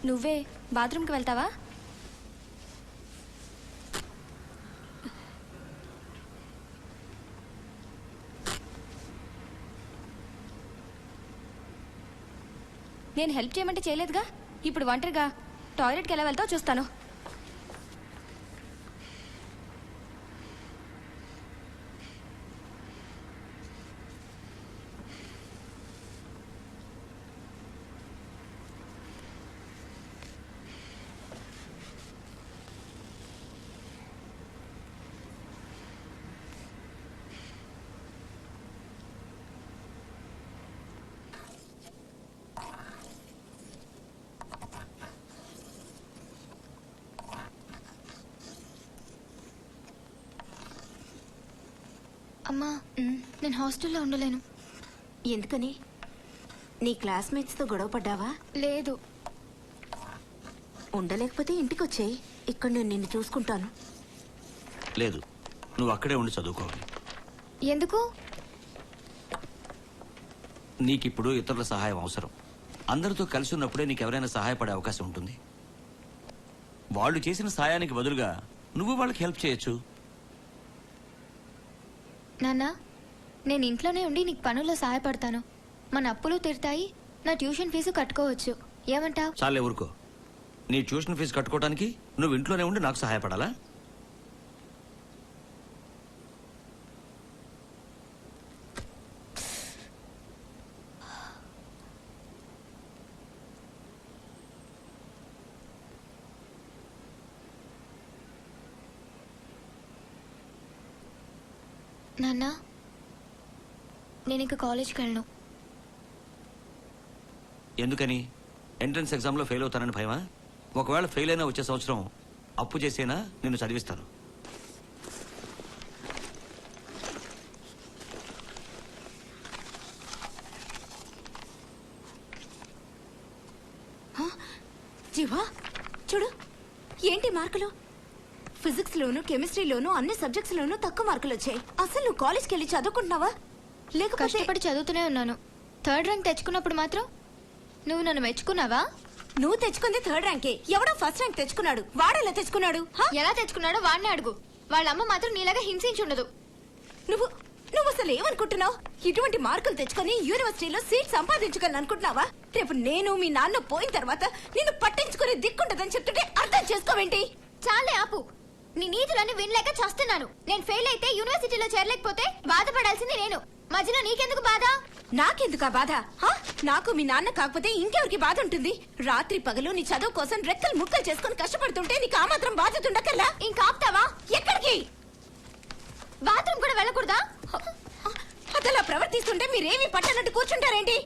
నువ్వే బాత్రూమ్కి వెళ్తావా? నేను హెల్ప్ చేయమంటే చేయలేదుగా. ఇప్పుడు ఒంటరిగా టాయిలెట్కి ఎలా వెళ్తావో చూస్తాను. అమ్మా, నేను హాస్టల్లో ఉండలేను. ఎందుకని? నీ క్లాస్మేట్స్తో గొడవ పడ్డావా? లేదు. ఉండలేకపోతే ఇంటికి వచ్చేయి. ఇక్కడ నేను నిన్ను చూసుకుంటాను. లేదు, నువ్వు అక్కడే ఉండి చదువుకోవాలి. ఎందుకు? నీకిప్పుడు ఇతరుల సహాయం అవసరం. అందరితో కలిసి ఉన్నప్పుడే నీకు ఎవరైనా సహాయపడే అవకాశం ఉంటుంది. వాళ్ళు చేసిన సహాయానికి బదులుగా నువ్వు వాళ్ళకి హెల్ప్ చేయొచ్చు. నాన్న, నేను ఇంట్లోనే ఉండి నీకు పనుల్లో సహాయపడతాను. మన అప్పులు తీరుతాయి, నా ట్యూషన్ ఫీజు కట్టుకోవచ్చు. ఏమంటావ్? చాలే ఊరుకో. నీ ట్యూషన్ ఫీజు కట్టుకోవడానికి నువ్వు ఇంట్లోనే ఉండి నాకు సహాయపడాలా? నాన్న, నేను ఇంకా కాలేజ్కి వెళ్ళను. ఎందుకని? ఎంట్రన్స్ ఎగ్జామ్లో ఫెయిల్ అవుతానని భయమా? ఒకవేళ ఫెయిల్ అయినా వచ్చే సంవత్సరం అప్పు చేసేనా నిన్ను చదివిస్తాను. జీవా, చూడు ఏంటి మార్కులు. ఫిజిక్స్ లోను, కెమిస్ట్రీలోను, అన్ని సబ్జెక్ట్స్ లోను తక్కువ మార్కులు వచ్చాయి. అసలు నువ్వు కాలేజ్కి వెళ్ళి చదువుకుంటున్నావా? లేకపోతే కష్టపడి చదువుతూనే ఉన్నాను. 3rd ర్యాంక్ తెచ్చుకున్నప్పుడు మాత్రం నువ్వు నన్ను మెచ్చుకున్నావా? నువ్వు తెచ్చుకుంది 3rd ర్యాంకే. ఎవడో 1st ర్యాంక్ తెచ్చుకున్నాడు. వాడెలా తెచ్చుకున్నాడు? ఎలా తెచ్చుకున్నాడో వాడిని అడుగు. వాళ్ళ అమ్మ మాత్రం నీలాగా హింసించుండదు. నువ్వు నువ్వు అసలు ఏమనుకుంటున్నావు? ఇటువంటి మార్కులు తెచ్చుకొని యూనివర్సిటీలో సీట్ సంపాదించగలను అనుకుంటున్నావా? రేపు నేను మీ నాన్న పోయిన తర్వాత నిన్ను పట్టించుకునే దిక్కుంటదని చెప్తుంటే అర్థం చేసుకోవేంటి? చాలే ఆపు. నీ నీతులన్నీ వినలేక చేస్తున్నాను. నేను ఫెయిల్ అయితే యూనివర్సిటీలో చేరలేకపోతే బాధపడాల్సింది నేను. మధ్యలో నీకెందుకు బాధ? నాకెందుకా బాధ? నాకు మీ నాన్న కాకపోతే ఇంకెవరికి బాధ ఉంటుంది? రాత్రి పగలు నీ చదువు కోసం రెక్కలు ముక్కలు చేసుకుని కష్టపడుతుంటే నీకు ఆ మాత్రం బాధ్యత ఉండకల్లా? ఇంకా ఆపుతావా? ఎక్కడికి? బాత్రూమ్ కూడా వెళ్ళకూడదా? అదలా ప్రవర్తిస్తుంటే మీరేమీ పట్టనట్టు కూర్చుంటారేంటి?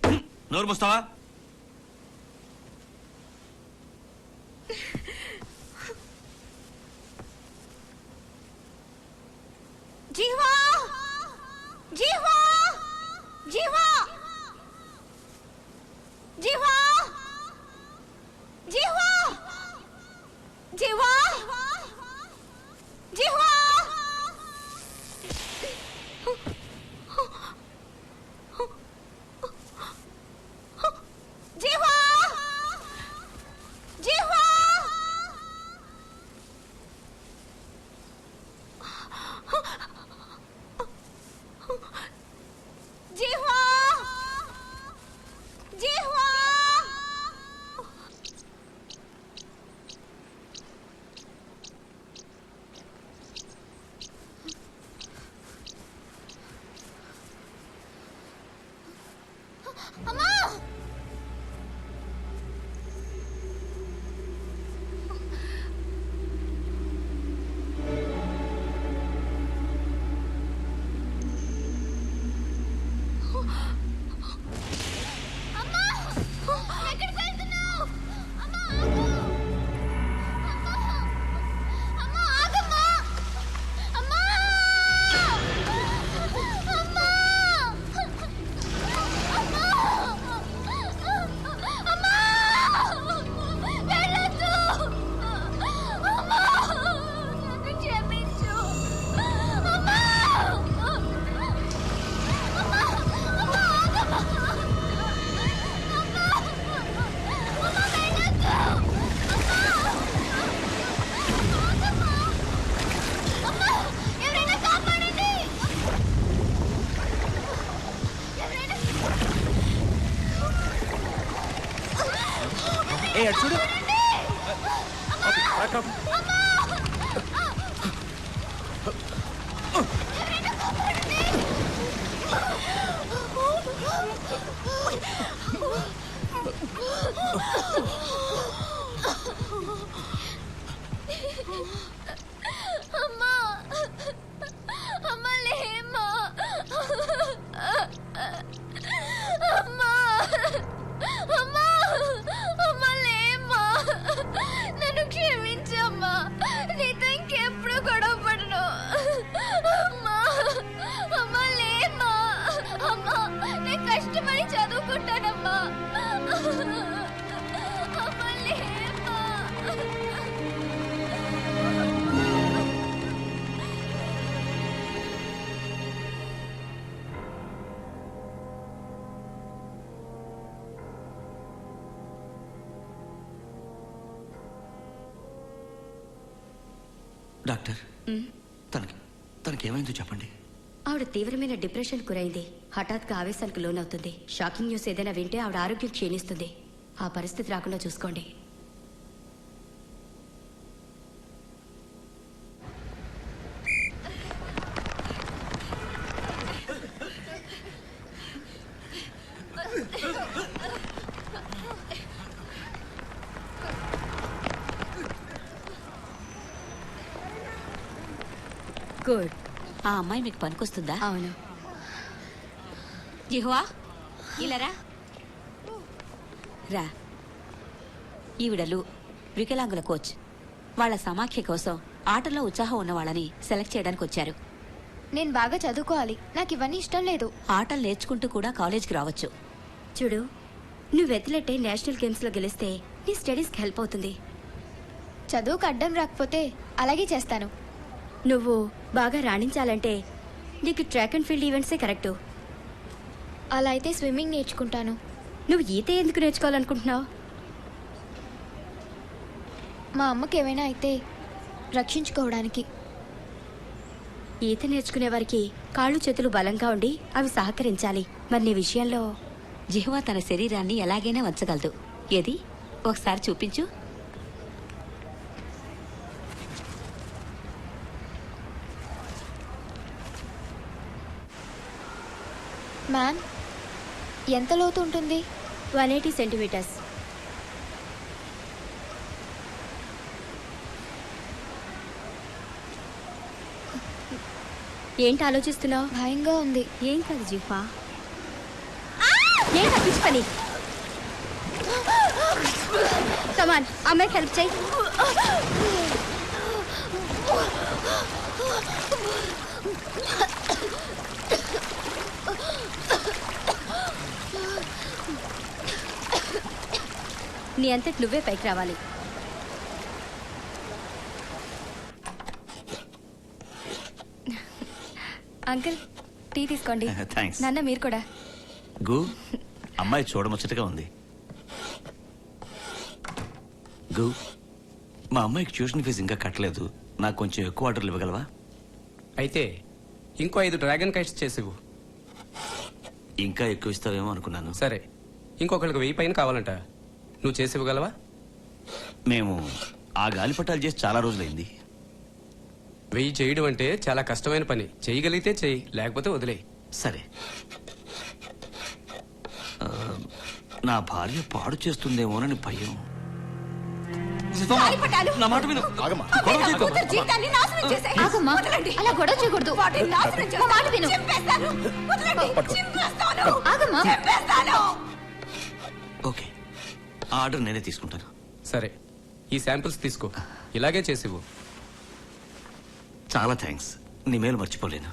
నోరు మూస్తావా? జీవా, జీవా, జీవా, జీవా, జీవా, జీవా, జీవా. జీవా, జీవా. జీవా. ఏ అటు చూడు. అమ్మా అమ్మా లేమ్మా అమ్మా అమ్మా అమ్మా లేమ్మా నన్ను క్షమించమ్మా నీతో ఇంకెప్పుడు గొడవ పడను అమ్మా అమ్మా లేమ్మా అమ్మా నేను కష్టపడి చదువుకుంటానమ్మా అమ్మా లేమ్మా డాక్టర్ తనకేమైందో చెప్పండి. ఆవిడ తీవ్రమైన డిప్రెషన్ గురైంది. హఠాత్గా ఆవేశాలకు లోనవుతుంది. షాకింగ్ న్యూస్ ఏదైనా వింటే ఆవిడ ఆరోగ్యం క్షీణిస్తుంది. ఆ పరిస్థితి రాకుండా చూసుకోండి. గుడ్. ఆ అమ్మాయి మీకు పనికొస్తుందా? అవును. జిహ్వా ఇలా రా. ఈవిడలు వికలాంగుల కోచ్. వాళ్ళ సమాఖ్య కోసం ఆటల్లో ఉత్సాహం ఉన్న వాళ్ళని సెలెక్ట్ చేయడానికి వచ్చారు. నేను బాగా చదువుకోవాలి, నాకు ఇవన్నీ ఇష్టం లేదు. ఆటలు నేర్చుకుంటూ కూడా కాలేజ్కి రావచ్చు. చూడు, నువ్వు ఎత్తులెట్టే నేషనల్ గేమ్స్లో గెలిస్తే నీ స్టడీస్కి హెల్ప్ అవుతుంది. చదువుకు అడ్డం రాకపోతే అలాగే చేస్తాను. నువ్వు బాగా రాణించాలంటే నీకు ట్రాక్ అండ్ ఫీల్డ్ ఈవెంట్సే కరెక్టు. అలా అయితే స్విమ్మింగ్ నేర్చుకుంటాను. నువ్వు ఈత ఎందుకు నేర్చుకోవాలనుకుంటున్నావు? మా అమ్మకి ఏమైనా అయితే రక్షించుకోవడానికి. ఈత నేర్చుకునే వారికి కాళ్ళు చేతులు బలంగా ఉండి అవి సహకరించాలి. మరి నీ విషయంలో జిహ్వా తన శరీరాన్ని ఎలాగైనా వంచగలదు. ఏది ఒకసారి చూపించు. మ్యామ్, ఎంత లోతు ఉంటుంది? 180 సెంటీమీటర్స్. ఏంటి ఆలోచిస్తున్నావు? భయంగా ఉంది. ఏం కాదు జిహ్వా. ఏంటి పిచ్చి పని? కమాన్, అమ్మాయికి హెల్ప్ చేయి. నీ అంతటి నువ్వే పైకి రావాలి. అంకుల్, టీ తీసుకోండి. థ్యాంక్స్. నాన్న మీరు కూడా. గు, అమ్మాయి చూడముచ్చటగా ఉంది. గు, మా అమ్మాయికి ట్యూషన్ ఫీజు ఇంకా కట్టలేదు. నాకు కొంచెం ఎక్కువ ఆర్డర్లు ఇవ్వగలవా? అయితే ఇంకో 5 డ్రాగన్ కైట్స్ చేసివు. ఇంకా ఎక్కువ ఇస్తావేమో అనుకున్నాను. సరే, ఇంకొకరికి 1000 పైన కావాలంట. నువ్వు చేసి ఇవ్వగలవా? మేము ఆ గాలిపటాలు చేసి చాలా రోజులైంది. 1000 చేయడం అంటే చాలా కష్టమైన పని. చేయగలిగితే చెయ్యి, లేకపోతే వదిలే. సరే. నా భార్య పాడు చేస్తుందేమోనని భయం. నా మాట విను. ఆగమ్మా, అలా గొడవ చేయకూడదు. మా మాట విను. ఆగమ్మా. ఓకే, ఆ ఆర్డర్ నేనే తీసుకుంటాను. సరే, ఈ శాంపిల్స్ తీసుకో. ఇలాగే చేసివు. చాలా థ్యాంక్స్. నీ మేలు మర్చిపోలేను.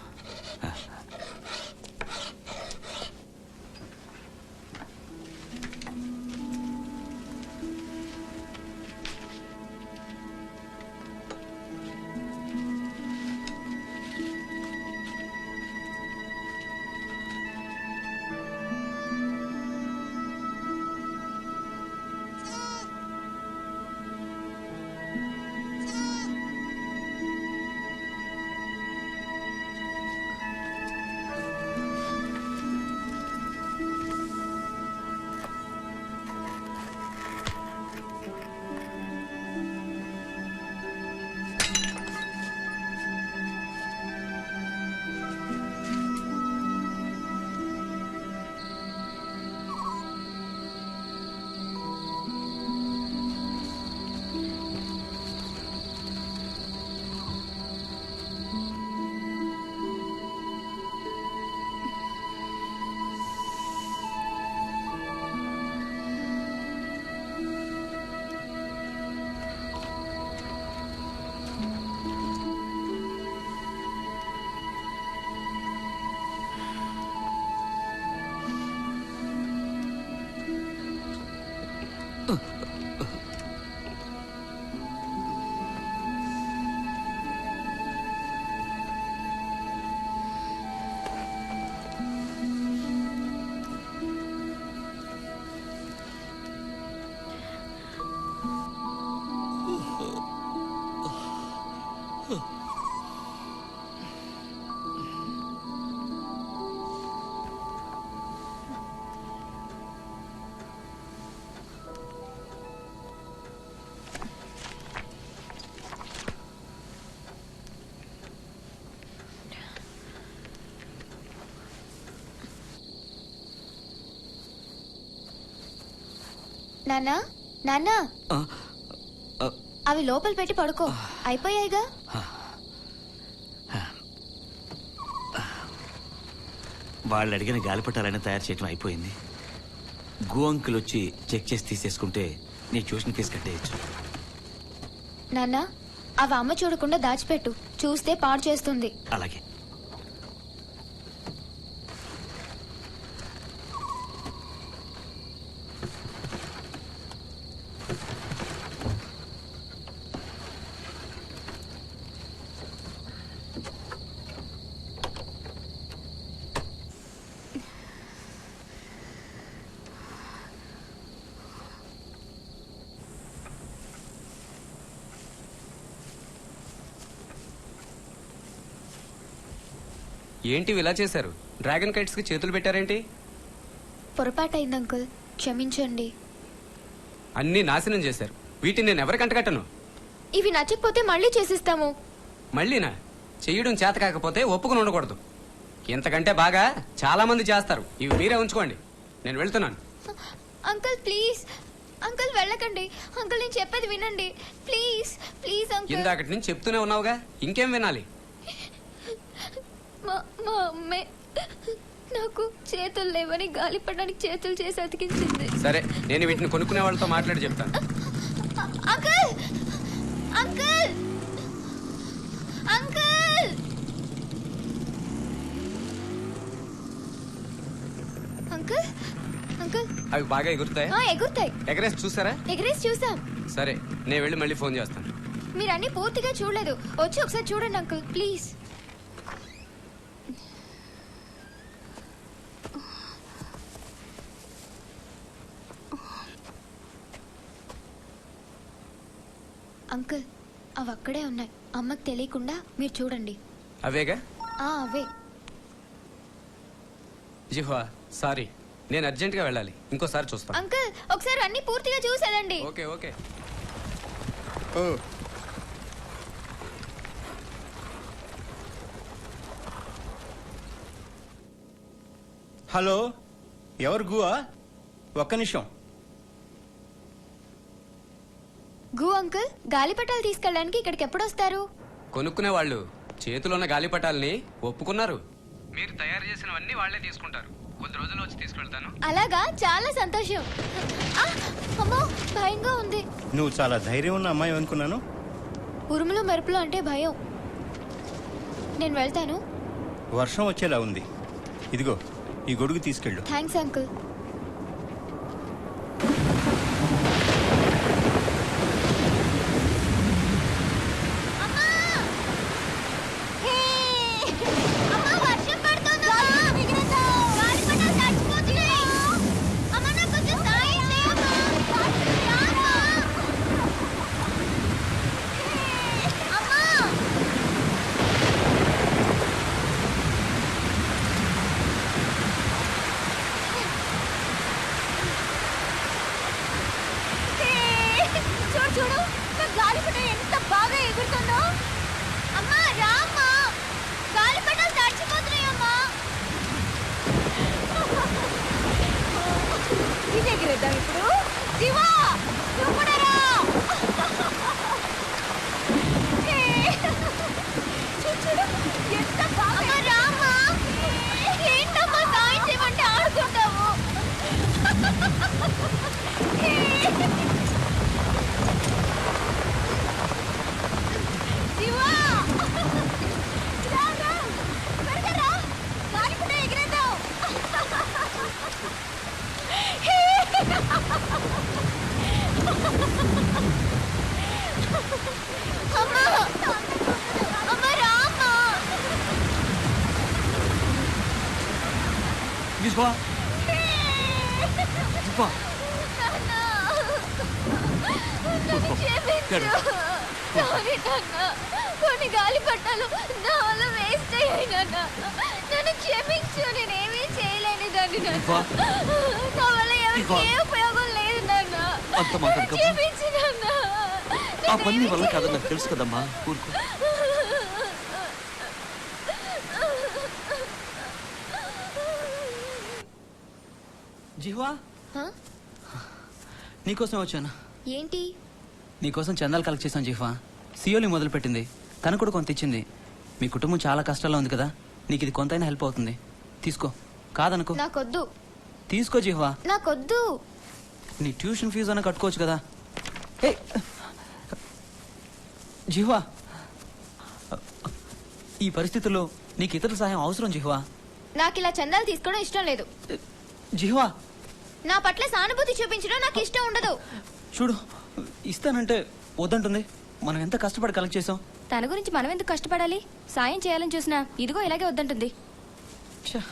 నాన్నా నాన్నా అవి లోపల పెట్టి పడుకో అయిపోయాయిగా. వాళ్ళు అడిగిన గాలిపటాలైనా తయారు చేయడం అయిపోయింది. గో అంకుల్ వచ్చి చెక్ చేసి తీసేసుకుంటే నీ ట్యూషన్ ఫీజు కట్టేయచ్చు. నాన్నా అవి అమ్మ చూడకుండా దాచిపెట్టు, చూస్తే పాడు చేస్తుంది. అలాగే. ఏంటి ఇలా చేశారు? డ్రాగన్ కైట్స్ కి చేతులు పెట్టారేంటి? పొరపాటైంది అంకుల్, క్షమించండి. అన్నీ నాశనం చేశారు. వీటిని నేను ఎవరికి అంటగట్టను. ఇవి నచ్చకపోతే మళ్ళీ చేసిస్తాము. మళ్ళీనా? చెయ్యడం చేత కాకపోతే ఒప్పుకుని ఉండకూడదు. ఇంతకంటే బాగా చాలా మంది చేస్తారు. ఇవి మీరే ఉంచుకోండి, నేను వెళ్తున్నాను. అంకుల్ ప్లీజ్, అంకుల్ వెళ్ళకండి. అంకుల్ నేను చెప్పేది వినండి ప్లీజ్ ప్లీజ్ అంకుల్. ఇందాకటి నుంచి చెప్తూనే ఉన్నావుగా, ఇంకేం వినాలి? మా అమ్మే నాకు చేతులు లేవని గాలిపటానికి చేతులు చేసి అతికించింది. సరే, నేను వీటిని కొనుక్కునే వాళ్ళతో మాట్లాడి చెప్తాను. Uncle uncle uncle uncle uncle. అవి బాగా ఎగురుతాయి? ఎగురుతాయి. ఎగరేసి చూసారా? ఎగరేసి చూసాం. సరే, నేను వెళ్ళి మళ్ళీ ఫోన్ చేస్తాను. మీరు అన్ని పూర్తిగా చూడలేదు, వచ్చి ఒకసారి చూడండి అంకుల్ ప్లీజ్. అంకుల్ అవి అక్కడే ఉన్నాయి, అమ్మకి తెలియకుండా మీరు చూడండి. అవేగా? అవే. జిహ్వా సారీ, నేను అర్జెంట్ గా వెళ్ళాలి. ఇంకోసారి చూస్తాను. అంకుల్ ఒకసారి అన్ని పూర్తిగా చూసేదండి. Okay okay. హలో, ఎవరు గువా? ఒక్క నిమిషం. గు అంకుల్ గాలిపటాలు తీసుకెళ్ళడానికి ఇక్కడికి ఎప్పుడు వస్తారు? కొనుక్కునే వాళ్ళు చేతిలో ఉన్న గాలిపటాలని ఒప్పుకున్నారు. మీరు తయారు చేసినవన్నీ వాళ్ళే తీసుకుంటారు. కొద్ది రోజులు వచ్చి తీసుకెళ్తాను. అలాగా, చాలా సంతోషం. అమ్మో భయంగా ఉంది. నువ్వు చాలా ధైర్యం ఉన్న అమ్మాయి అనుకున్నాను. ఉరుములు మెరుపులు అంటే భయం. నేను వెళ్తాను. వర్షం వచ్చేలా ఉంది. ఇదిగో ఈ గొడుగు తీసుకెళ్ళు. Thanks uncle. చూడు నా గాలిపటం ఎంత బాగా ఎగురుతుందో. అమ్మా రామ్మా, గాలిపటాలు తడిచిపోతున్నాయమ్మా. ఇది ఎగిరేద్దాం ఇప్పుడు. జీవా నువ్వు కూడా రా. చూడు ఎంత బాగా. రామ్మా, ఏంటమ్మా సాయం చేయమంటే ఆడుకుంటావు. కొన్ని గాలిపటాలు నా వల్ల వేస్ట్ అయ్యాయి నాన్న. నన్ను క్షమించు, నేనేమీ చేయలేని దాన్ని నాన్న. నా వల్ల ఎవరికి ఏ ఉపయోగం లేదు నాన్న. క్షమించు నాన్న. ఆ పని వల్ల కాదు నాకు తెలుసు కదమ్మా. ఊరుకో. జిహ్వా, నీకోసం వచ్చాను. ఏంటి? నీకోసం చందాలు కలెక్ట్ చేశాను జిహ్వా. సియోలి మొదలుపెట్టింది, తను కూడా కొంత ఇచ్చింది. మీ కుటుంబం చాలా కష్టాల్లో ఉంది కదా, నీకు ఇది కొంతైనా హెల్ప్ అవుతుంది. తీసుకో, కాదనుకో. నాకొద్దు. తీసుకో జిహ్వా. నాకొద్దు. నీ ట్యూషన్ ఫీజు అన్న కట్టుకోవచ్చు కదా. ఏ జిహ్వా, ఈ పరిస్థితుల్లో నీకు ఇతరుల సహాయం అవసరం జిహ్వా. నాకు ఇలా చందాలు తీసుకోవడం ఇష్టం లేదు. జిహ్వా, నా పట్ల సానుభూతి చూపించడం నాకు ఇష్టం ఉండదు. చూడు, ఇస్తానంటే వద్దంటుంది. మనం ఎంత కష్టపడి కలెక్ట్ చేసాం. తన గురించి మనం ఎందుకు కష్టపడాలి? సాయం చేయాలని చూసినా ఇదిగో ఇలాగే వద్దంటుంది. ఛ.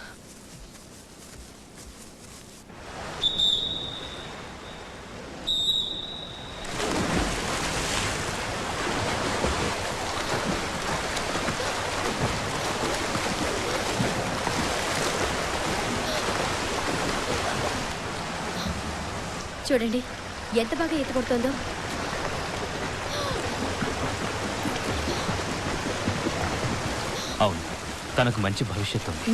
చూడండి ఎంత బాగా ఈత కొడుతుందో. అవును, తనకు మంచి భవిష్యత్తు ఉంది.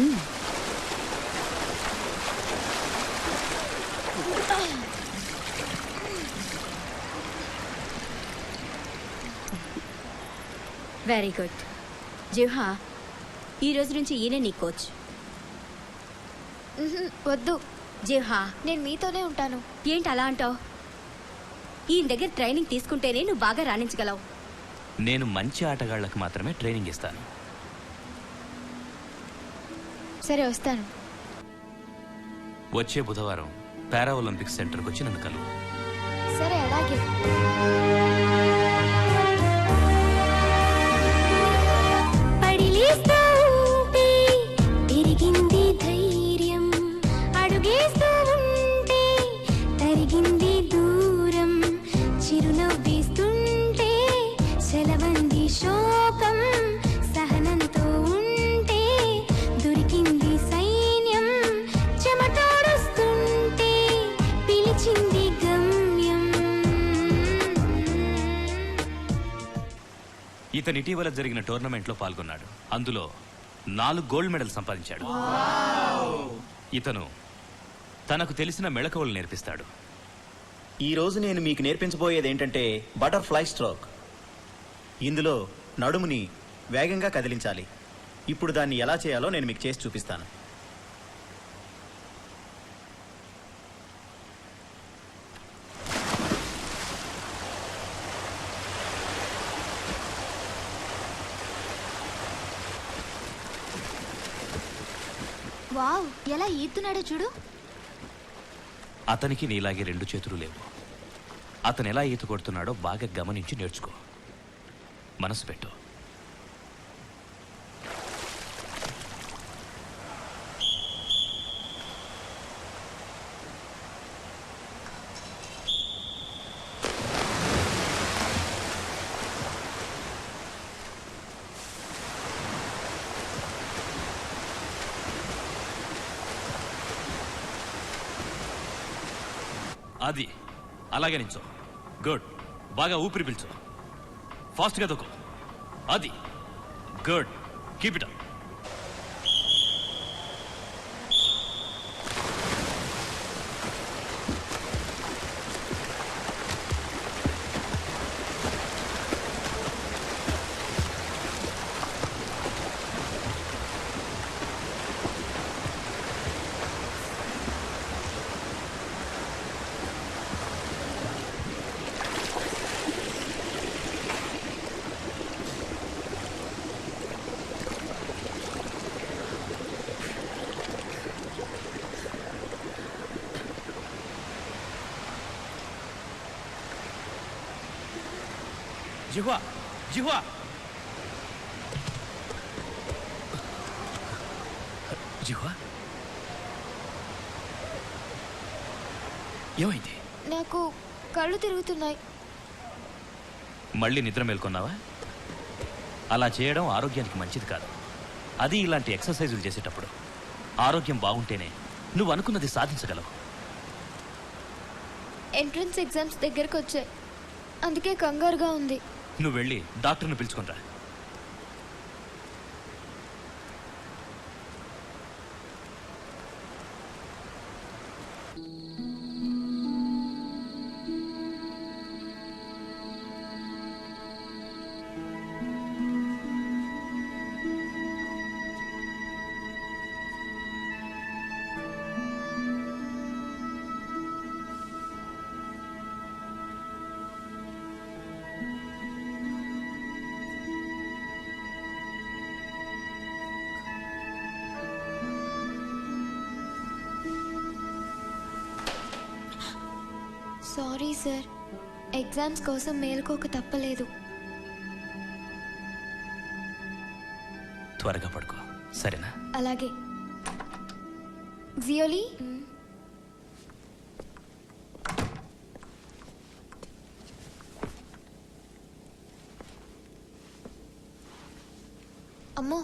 వెరీ గుడ్ జిహ్వా, ఈ రోజు నుంచి ఈయనే నీ కోచ్. వద్దు జిహ్వా, నేను మీతోనే ఉంటాను. ఏంటి అలా అంటావు? ఈయన దగ్గర ట్రైనింగ్ తీసుకుంటేనే నువ్వు బాగా రాణించగలవు. నేను మంచి ఆటగాళ్లకు మాత్రమే ట్రైనింగ్ ఇస్తాను. సరే వస్తాను. వచ్చే బుధవారం పారా ఒలింపిక్స్ సెంటర్కి వచ్చి నన్ను కలువు. సరే అలాగే. ఇతను ఇటీవల జరిగిన టోర్నమెంట్లో పాల్గొన్నాడు. అందులో 4 గోల్డ్ మెడల్ సంపాదించాడు. ఇతను తనకు తెలిసిన మెళకువలు నేర్పిస్తాడు. ఈ రోజు నేను మీకు నేర్పించబోయేది ఏంటంటే బటర్ఫ్లై స్ట్రోక్. ఇందులో నడుముని వేగంగా కదిలించాలి. ఇప్పుడు దాన్ని ఎలా చేయాలో నేను మీకు చేసి చూపిస్తాను. వావ్, ఎలా ఈదుతున్నాడో చూడు. అతనికి నీలాగే 2 చేతులు లేవు. అతను ఎలా ఈత కొడుతున్నాడో బాగా గమనించి నేర్చుకో. మనసు పెట్టు. అది అలాగే నించో. గుడ్. బాగా ఊపిరి పీల్చు. ఫాస్ట్గా దొక్కు. అది గుడ్. Keep it up. జిహ్వా, జిహ్వా. జిహ్వా, ఏమైంది? నాకు కళ్ళు తిరుగుతున్నాయి. మళ్ళీ నిద్ర మేల్కొన్నావా? అలా చేయడం ఆరోగ్యానికి మంచిది కాదు. అది ఇలాంటి ఎక్సర్సైజులు చేసేటప్పుడు. ఆరోగ్యం బాగుంటేనే నువ్వు అనుకున్నది సాధించగలవు. ఎంట్రన్స్ ఎగ్జామ్స్ దగ్గరకు వచ్చాయి, అందుకే కంగారుగా ఉంది. నువ్వు వెళ్ళి డాక్టర్ని పిలుచుకునిరా. సారీ సార్, ఎగ్జామ్స్ కోసం మేలుకోక తప్పలేదు. త్వరగా పడుకో, సరేనా? అలాగే. జియోలీ, అమ్మో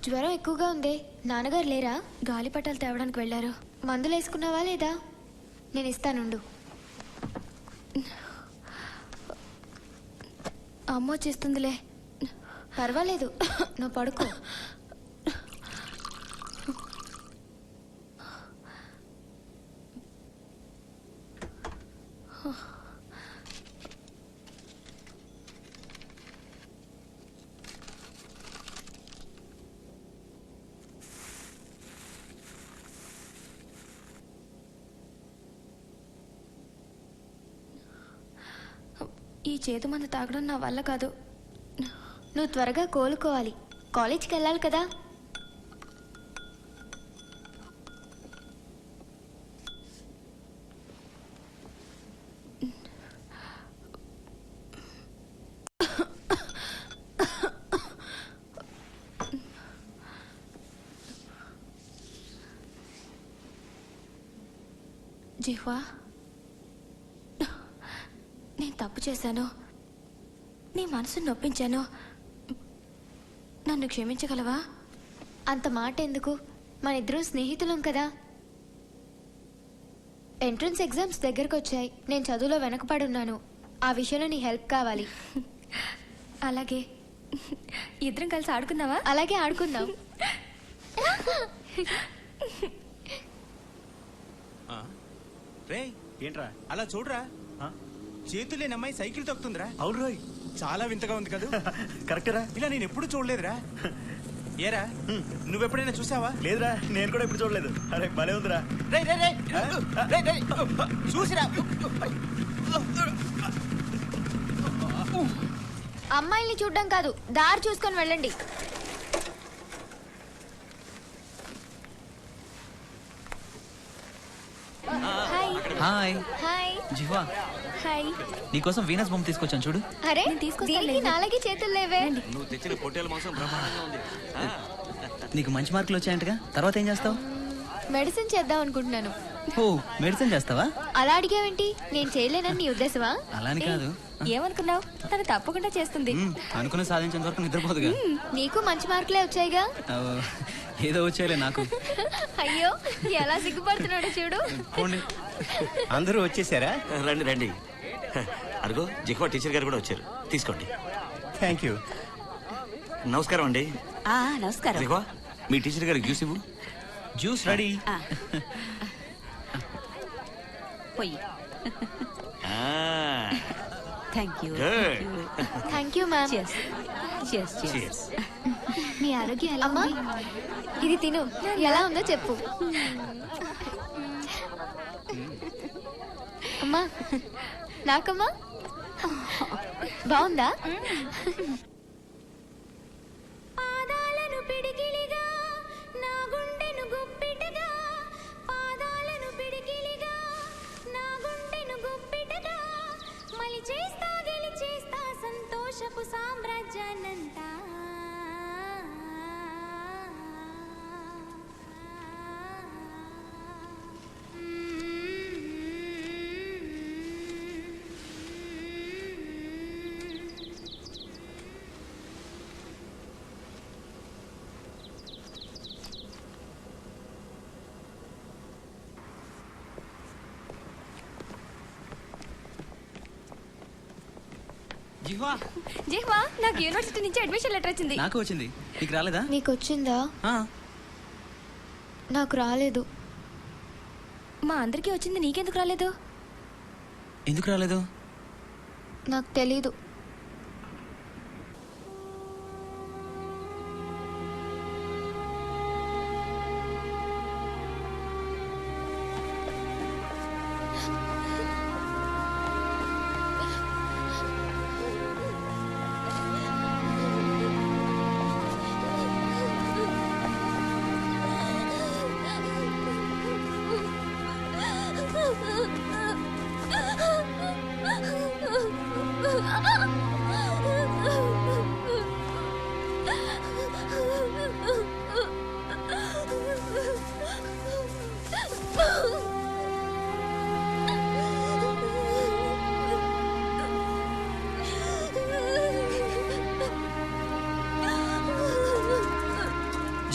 జ్వరం ఎక్కువగా ఉంది. నాన్నగారు లేరా? గాలిపటాలు తేవడానికి వెళ్ళారు. మందులు వేసుకున్నావా లేదా? నేను ఇస్తానుండు. అమ్మ వచ్చేస్తుందిలే. పర్వాలేదు, నువ్వు పడుకో. ఈ చేతు మందు తాగడం నా వల్ల కాదు. నువ్వు త్వరగా కోలుకోవాలి. కాలేజ్కి వెళ్ళాలి కదా. జిహ్వా, నేను తప్పు చేశాను. నీ మనసును నొప్పించాను. నన్ను క్షమించగలవా? అంత మాట ఎందుకు? మన ఇద్దరం స్నేహితులం కదా. ఎంట్రన్స్ ఎగ్జామ్స్ దగ్గరకు వచ్చాయి. నేను చదువులో వెనకపడున్నాను. ఆ విషయంలో నీ హెల్ప్ కావాలి. అలాగే. ఇద్దరం కలిసి ఆడుకుందావా? అలాగే ఆడుకుందాం. రే ఏంట్రా అలా చూడరా, చేతులు లేని అమ్మాయి సైకిల్ తొక్కుతుందిరా. అవును రోయ్, చాలా వింతగా ఉంది కదా. కరెక్టరా? ఇలా నేను ఎప్పుడు చూడలేదురా. ఏరా నువ్వెప్పుడైనా చూసావా? లేదురా, నేను కూడా ఇప్పుడు చూడలేదు. అరే భలే ఉందిరా. రే రే రే రే రే చూసిరా. అమ్మాయిల్ని చూడడం కాదు, దారి చూసుకొని వెళ్ళండి. హాయ్. Hi hi. జిహ్వా, హాయ్. నీకోసం వీనస్ బొమ్మ తీసుకొచ్చాను చూడు. అరే దీనికి నాలుగే చేతులు లేవే. నువ్వు తెచ్చిన పొట్టేల మాంసం బ్రహ్మాండంగా ఉంది. నీకు మంచి మార్కులు వచ్చాయంటగా, తర్వాత ఏం చేస్తావు? మెడిసిన్ చేద్దాం అనుకుంటున్నాను. ఓ, మెడిసిన్ చేస్తావా? అలా అడిగావేంటి? నేను చేయలేనని నీ ఉద్దేశమా? అలాని కాదు. ఏమనుకున్నావు? తను తప్పకుండా చేస్తుంది. అనుకున్న సాధించేంత వరకు నిద్రపోదుగా. నీకు మంచి మార్కులే వచ్చాయిగా. ఏదో వచ్చాయిలే నాకు. అయ్యో ఎలా సిగ్గుపడుతున్నాడు చూడు. అందరూ వచ్చేసారా? రండి రండి. అరుగో జిహ్వా టీచర్ గారు కూడా వచ్చారు. తీసుకోండి. Thank you. నమస్కారం అండి. నమస్కారం. జిహ్వా, మీ టీచర్ గారికి జ్యూస్ ఇవ్వు. Juice ready. పోయి. Thank you. Thank you ma'am. మీ ఆరోగ్యం ఎలా ఉంది? ఇది తిను, ఎలా ఉందో చెప్పు. అమ్మా నాకమ్మా బాగుందా? పాదాలను పిడికిలిగా నా గుండెను గుప్పిటగా, పాదాలను పిడికిలిగా నా గుండెను గుప్పిటగా, మలి చేస్తా గెలిచేస్తా సంతోషపు సామ్రాజ్యాన్నంతా. జిహ్వా, జిహ్వా, నాకు యూనివర్సిటీ నుంచి అడ్మిషన్ లెటర్ వచ్చింది. నాకు వచ్చింది, నీకు రాలేదా? నీకు వచ్చిందా? నాకు రాలేదు. మా అందరికీ వచ్చింది, నీకెందుకు రాలేదు? ఎందుకు రాలేదు? నాకు తెలీదు.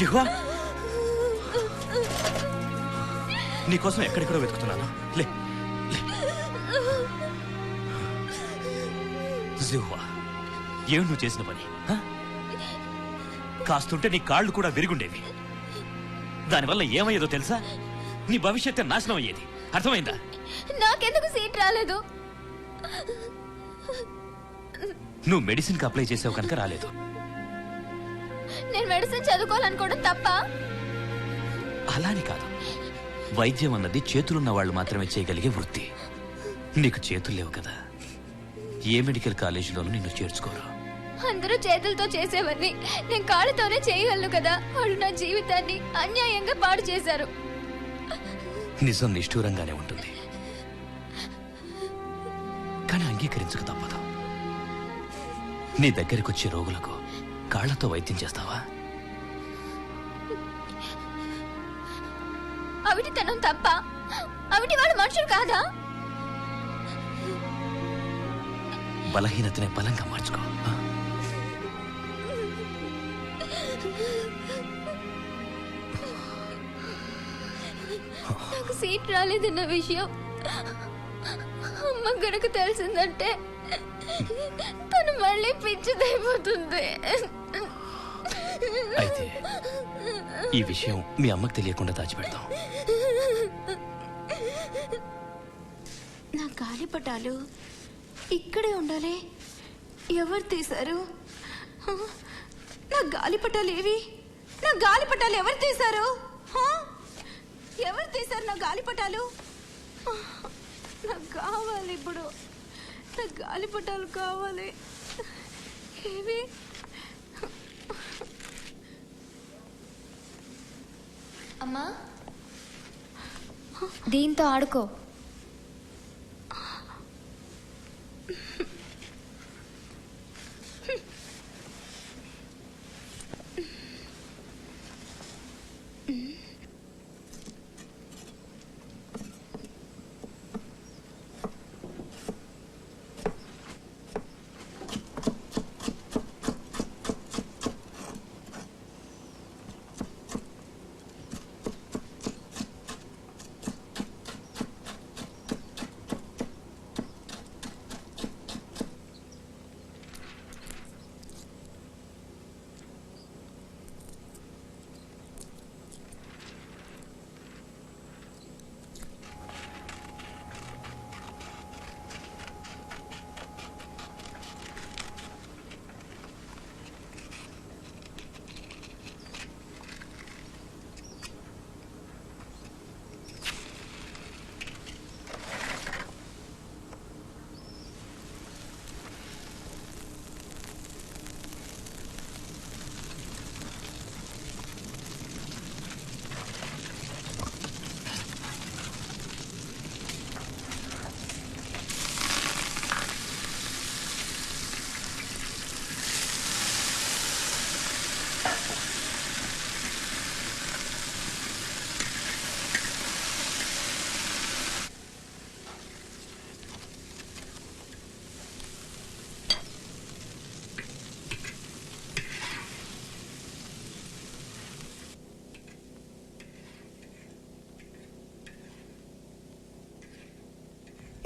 జిహ్వా నీకోసం ఎక్కడెక్కడో వెతుకుతున్నాను. లే జిహ్వా, ఏమి నువ్వు చేసిన పని? కాస్తుంటే నీ కాళ్ళు కూడా విరుగుండేవి. దానివల్ల ఏమయ్యేదో తెలుసా? నీ భవిష్యత్తు నాశనం అయ్యేది. అర్థమైందా? నాకెందుకు సీట్ రాలేదు? నువ్వు మెడిసిన్కి అప్లై చేసావు కనుక రాలేదు. నేను మెడిసిన్ చదువుకోవాలనుకోవడం తప్ప? అలాని కాదు, వైద్యం అన్నది చేతులున్న వాళ్ళు మాత్రమే చేయగలిగే వృత్తి. నీకు చేతులు లేవు కదా, ఏ మెడికల్ కాలేజీలోనూ నిన్ను చేర్చుకోరు. అందరూ చేతులతో చేసేవన్నీ నేను కాళ్ళతోనే చేయగలను కదా. వాళ్ళు నా జీవితాన్ని అన్యాయంగా పాడు చేశారు. నిజం నిష్ఠూరంగానే ఉంటుంది, కానీ అంగీకరించక తప్పదు. నీ దగ్గరికి వచ్చే రోగులకు కాళ్లతో వైద్యం చేస్తావా? అవిటితనం తప్ప? అవిటి వాళ్ళు మనుషులు కాదా? బలహీనతనే బలంగా మార్చుకో. నాకు సీట్ రాలేదన్న విషయం అమ్మ గనక తెలిసిందంటే తను మళ్ళీ పిచ్చిదైపోతుంది. అయితే ఈ విషయం మీ అమ్మకు తెలియకుండా దాచిపెడతాం. నా గాలిపటాలు ఇక్కడే ఉండాలి. ఎవరు తీశారు? నా గాలిపటాలు ఏవి? నా గాలిపటాలు ఎవరు తీశారు? ఎవరు తీశారు నా గాలిపటాలు? నాకు కావాలి ఇప్పుడు. నా గాలిపటాలు కావాలి. ఏవి? అమ్మా, దీంతో ఆడుకో.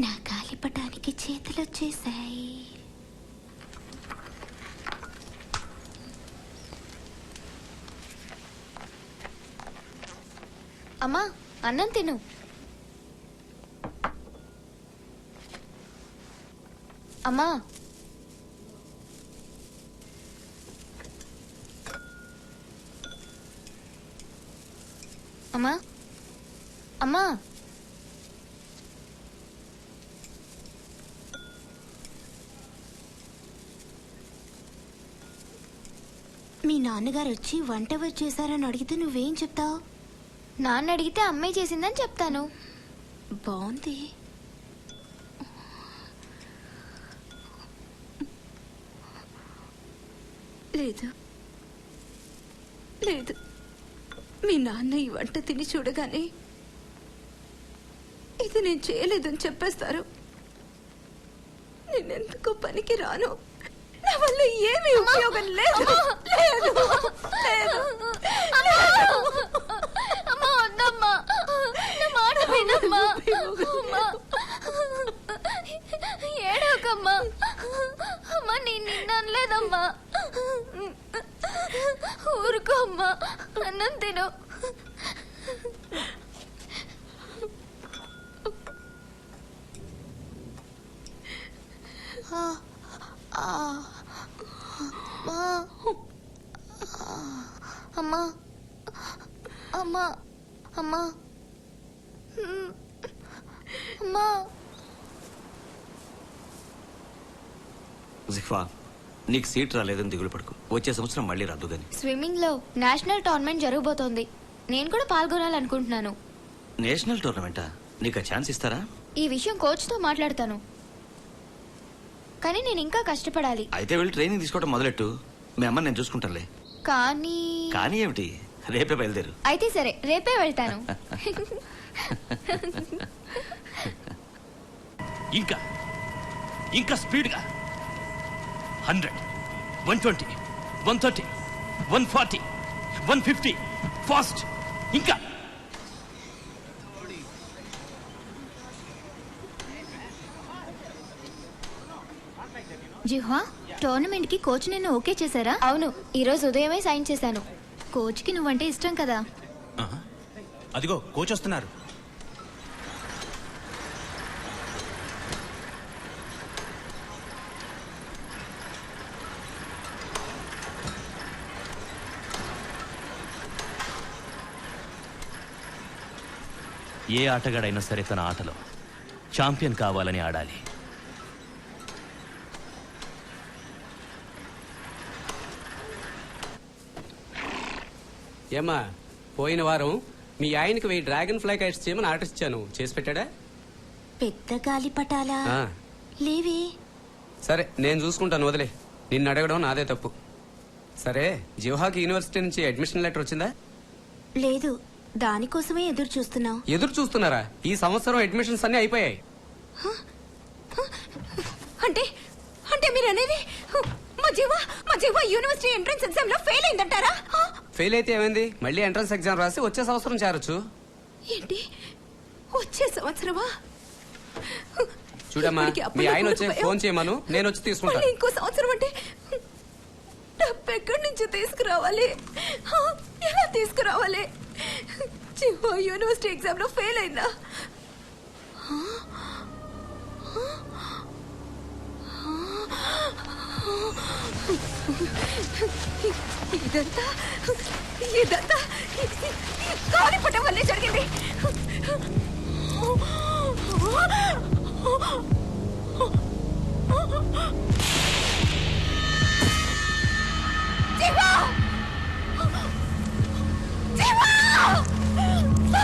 నా గాలిపటానికి చేతులు వచ్చేసాయి. అమ్మా, అన్నం తిను. అమ్మా, అమ్మా, అమ్మా. మీ నాన్నగారు వచ్చి వంట ఎవరు చేశారని అడిగితే నువ్వేం చెప్తావు? నాన్న అడిగితే అమ్మాయి చేసిందని చెప్తాను. బాగుంది. లేదు లేదు, మీ నాన్న ఈ వంట తిని చూడగానే ఇది నేను చేయలేదని చెప్పేస్తారు. నేనెందుకో పనికి రాను, నా వల్ల ఏమీ ఉపయోగం లేదు. లేదు లేదు అమ్మా వద్దమ్మా, నా మాట వినమ్మా. అమ్మా ఏడవకమ్మా. అమ్మా నేను నిన్ను అనలేదమ్మా. ఊరుకో అమ్మా, అన్నం తిను. అమ్మా అమ్మా అమ్మా అమ్మా. జిఫా, నీకు సీట్ రాలేదని దిగులు పడుకో. వచ్చే సంవత్సరం మళ్ళీ రాదు గాని. స్విమ్మింగ్ లో నేషనల్ టోర్నమెంట్ జరగబోతోంది. నేను కూడా పాల్గొనాలనుకుంటున్నాను. నేషనల్ టోర్నమెంటా? నీకు ఆ ఛాన్స్ ఇస్తారా? ఈ విషయం కోచ్ తో మాట్లాడతాను, కానీ నేను ఇంకా కష్టపడాలి. అయితే వెళ్ళి ట్రైనింగ్ తీసుకోవడం మొదలెట్టు. మీ అమ్మ నేను చూసుకుంటానులే. కానీ కానీ ఏమిటి, రేపే బయలుదేరు. అయితే సరే, రేపే వెళ్తాను. ఇంకా ఇంకా స్పీడ్గా 100, 120, 130, 140, 150 ఫాస్ట్. ఇంకా జిహ్వా, టోర్నమెంట్ కి కోచ్ నిన్ను ఓకే చేశారా? అవును, ఈ రోజు ఉదయమే సైన్ చేశాను. కోచ్ కి నువ్వంటే ఇష్టం కదా. అదిగో కోచ్ వస్తున్నారు. ఏ ఆటగాడైనా సరే తన ఆటలో ఛాంపియన్ కావాలని ఆడాలి. ఏమ్మా, పోయిన వారం మీ ఆయనకి 1000 డ్రాగన్ ఫ్లై కైట్స్ చేయమని ఆర్డర్ ఇచ్చాను. చేసి పెట్టాడా? పెద్ద గాలిపటాలా ఆ, లేవే. సరే నేను చూసుకుంటాను, వదిలే. నిన్ను అడగడం నాదే తప్పు. సరే, జివహాకి యూనివర్సిటీ నుంచి అడ్మిషన్ లెటర్ వచ్చిందా? లేదు, దానికోసమే ఎదురు చూస్తున్నావు. ఎదురు చూస్తున్నారా? ఈ సంవత్సరం అడ్మిషన్స్ అన్ని అయిపోయాయి. అంటే అంటే మీరు అనేది మా జీవ యూనివర్సిటీ ఎంట్రన్స్ ఎగ్జామ్ లో ఫెయిల్ అయిందంటారా? ఫెయిల్ అయితే ఏమైంది? మళ్ళీ ఎంట్రన్స్ ఎగ్జామ్ రాసి వచ్చే సంవత్సరం చేరొచ్చు. ఏంటి, వచ్చే సంవత్సరమా? చూడమ్మా, మీ ఆయన వచ్చే ఫోన్ చేయమను, నేను వచ్చి తీసుకుంటాను. మళ్ళీ ఇంకో సంవత్సరం అంటే డబ్బు ఎక్కడి నుంచి తీసుకురావాలి? ఎలా తీసుకురావాలి? జీవ యూనివర్సిటీ ఎగ్జామ్ లో ఫెయిల్ అయిందా? ఇదంతా ఇదంతా గాలిపటం వల్లే జరిగింది. జీవా! జీవా! జీవా!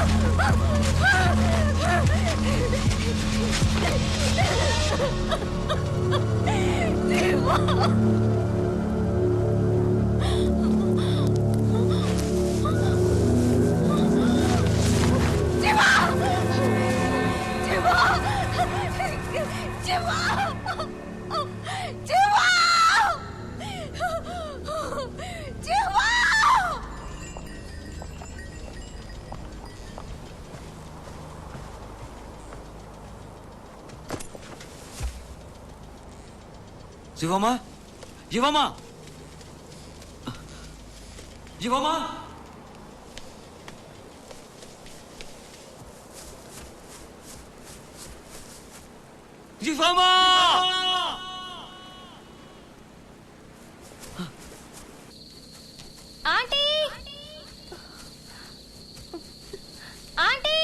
జీవమ్మా, జీవమ్మా, జీవమ్మా! జీవమ్మా! Aunty, aunty,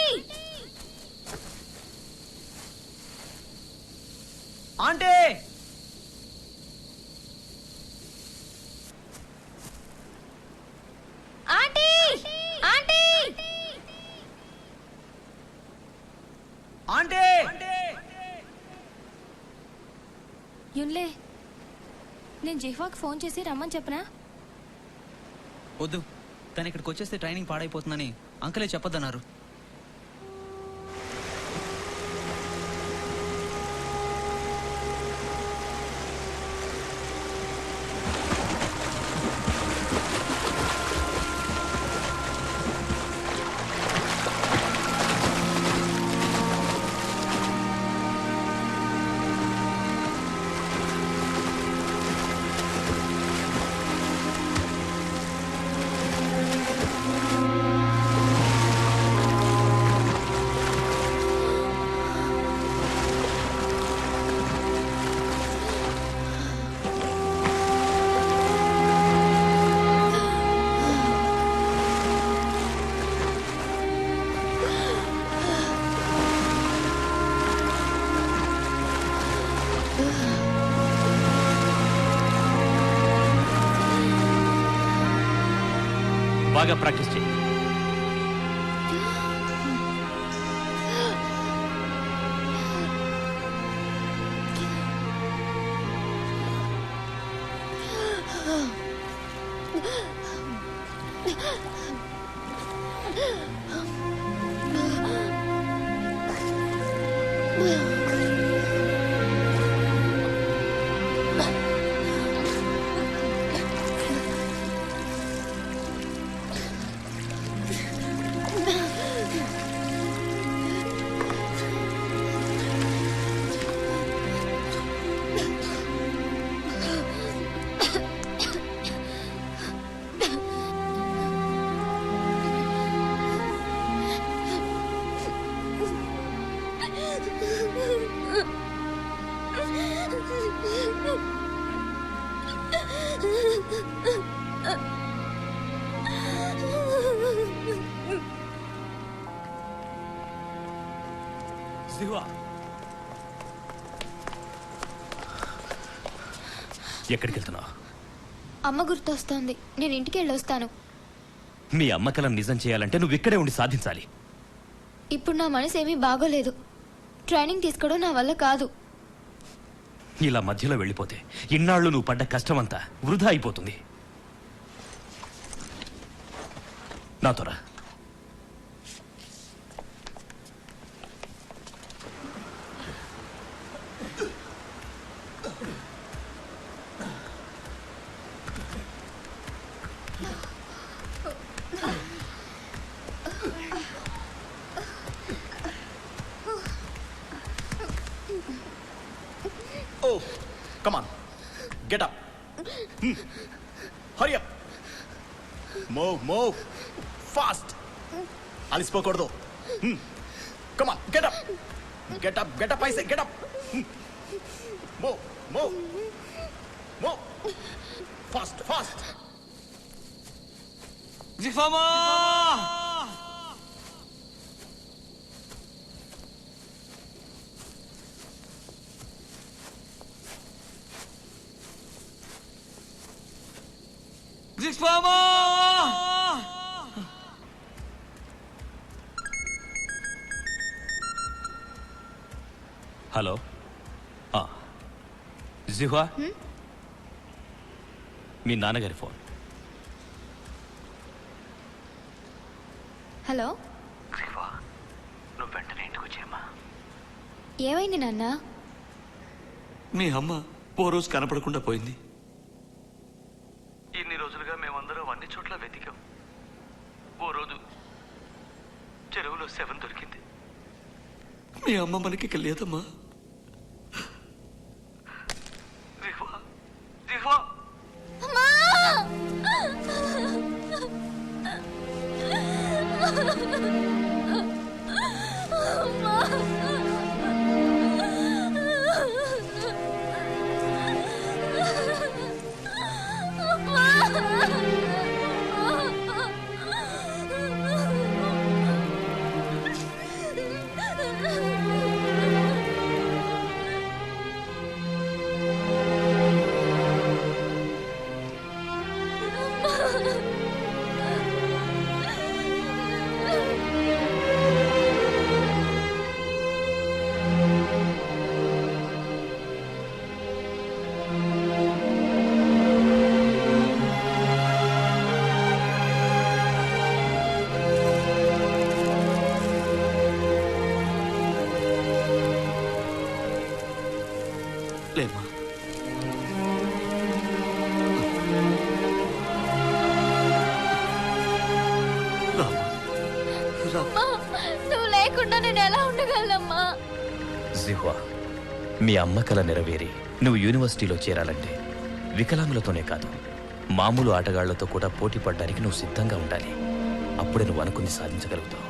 aunty! Aunty, aunty, aunty! యున్లే, నేను జిహ్వాకి ఫోన్ చేసి రమ్మని చెప్పనా? వద్దు, తను ఇక్కడికి వచ్చేస్తే ట్రైనింగ్ పాడైపోతుందని అంకలే చెప్పొద్దన్నారు. బాగా ప్రాక్టీస్ చేయి. ఎక్కడికి వెళ్తున్నావు? అమ్మ గుర్తొస్తోంది. నేను ఇంటికి వెళ్ళొస్తాను. మీ అమ్మ కలను నిజం చేయాలంటే నువ్వు ఇక్కడే ఉండి సాధించాలి. ఇప్పుడు నా మనసు ఏమీ బాగోలేదు. ట్రైనింగ్ తీసుకోవడం నా వల్ల కాదు. ఇలా మధ్యలో వెళ్ళిపోతే ఇన్నాళ్ళు నువ్వు పడ్డ కష్టమంతా వృధా అయిపోతుంది. నాతో రా. Oh, come on. Get up. Hurry up. Move. Fast. అలిసిపోకూడదు. Come on, get up. Get up, I say, get up. Move. Fast. జిఫామా! జిఫామా! హలో. జిహ్వా, మీ నాన్నగారి ఫోన్. హలో. నువ్వు వెంటనే ఇంటికి వచ్చేయమ్మా. ఏమైంది నాన్న? మీ అమ్మ ఓ రోజు కనపడకుండా పోయింది. ఇన్ని రోజులుగా మేమందరం అన్ని చోట్ల వెతికాం. ఓ రోజు చెరువులో శవం దొరికింది. మీ అమ్మ మనకి ఇక లేదమ్మా. లేమ్మా. నువ్వు లేకుండా నేను ఎలా ఉండగలమ్మా? జిహ్వా, మీ అమ్మ కల నెరవేరి నువ్వు యూనివర్సిటీలో చేరాలంటే వికలాంగులతోనే కాదు, మామూలు ఆటగాళ్లతో కూడా పోటీ పడడానికి నువ్వు సిద్ధంగా ఉండాలి. అప్పుడే నువ్వు అనుకుని సాధించగలుగుతావు.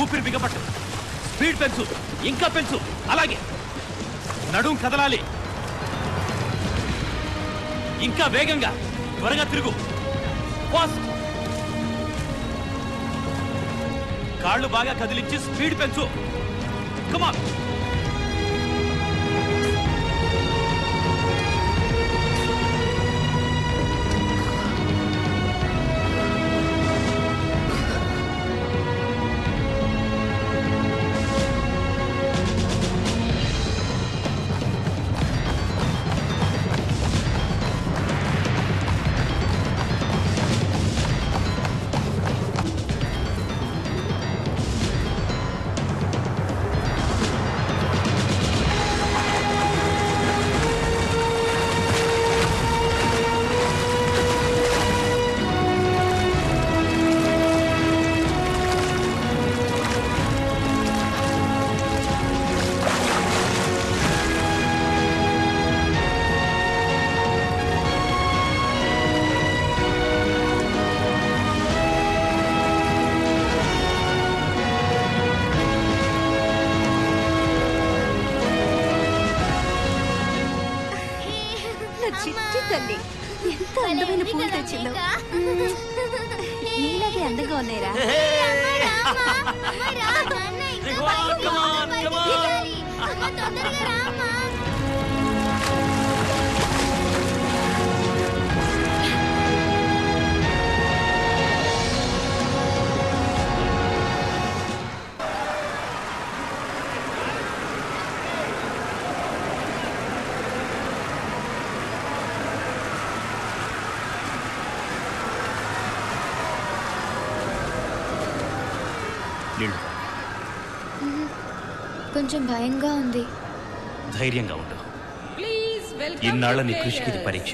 ఊపిరి బిగపట్టు, స్పీడ్ పెంచు, ఇంకా పెంచు. అలాగే నడుం కదలాలి. ఇంకా వేగంగా, త్వరగా తిరుగు. ఫాస్ట్ కాళ్ళు బాగా కదిలించి స్పీడ్ పెంచు. కమాన్. చిట్టి తల్లి ఎంత అందమైన పూలు తెచ్చిందో. నీలాగే అందంగా ఉన్నాయిరా. కొంచెం భయంగా ఉంది. ధైర్యంగా ఉండు. ఇన్నాళ్ళ నీ కృషికి ఇది పరీక్ష.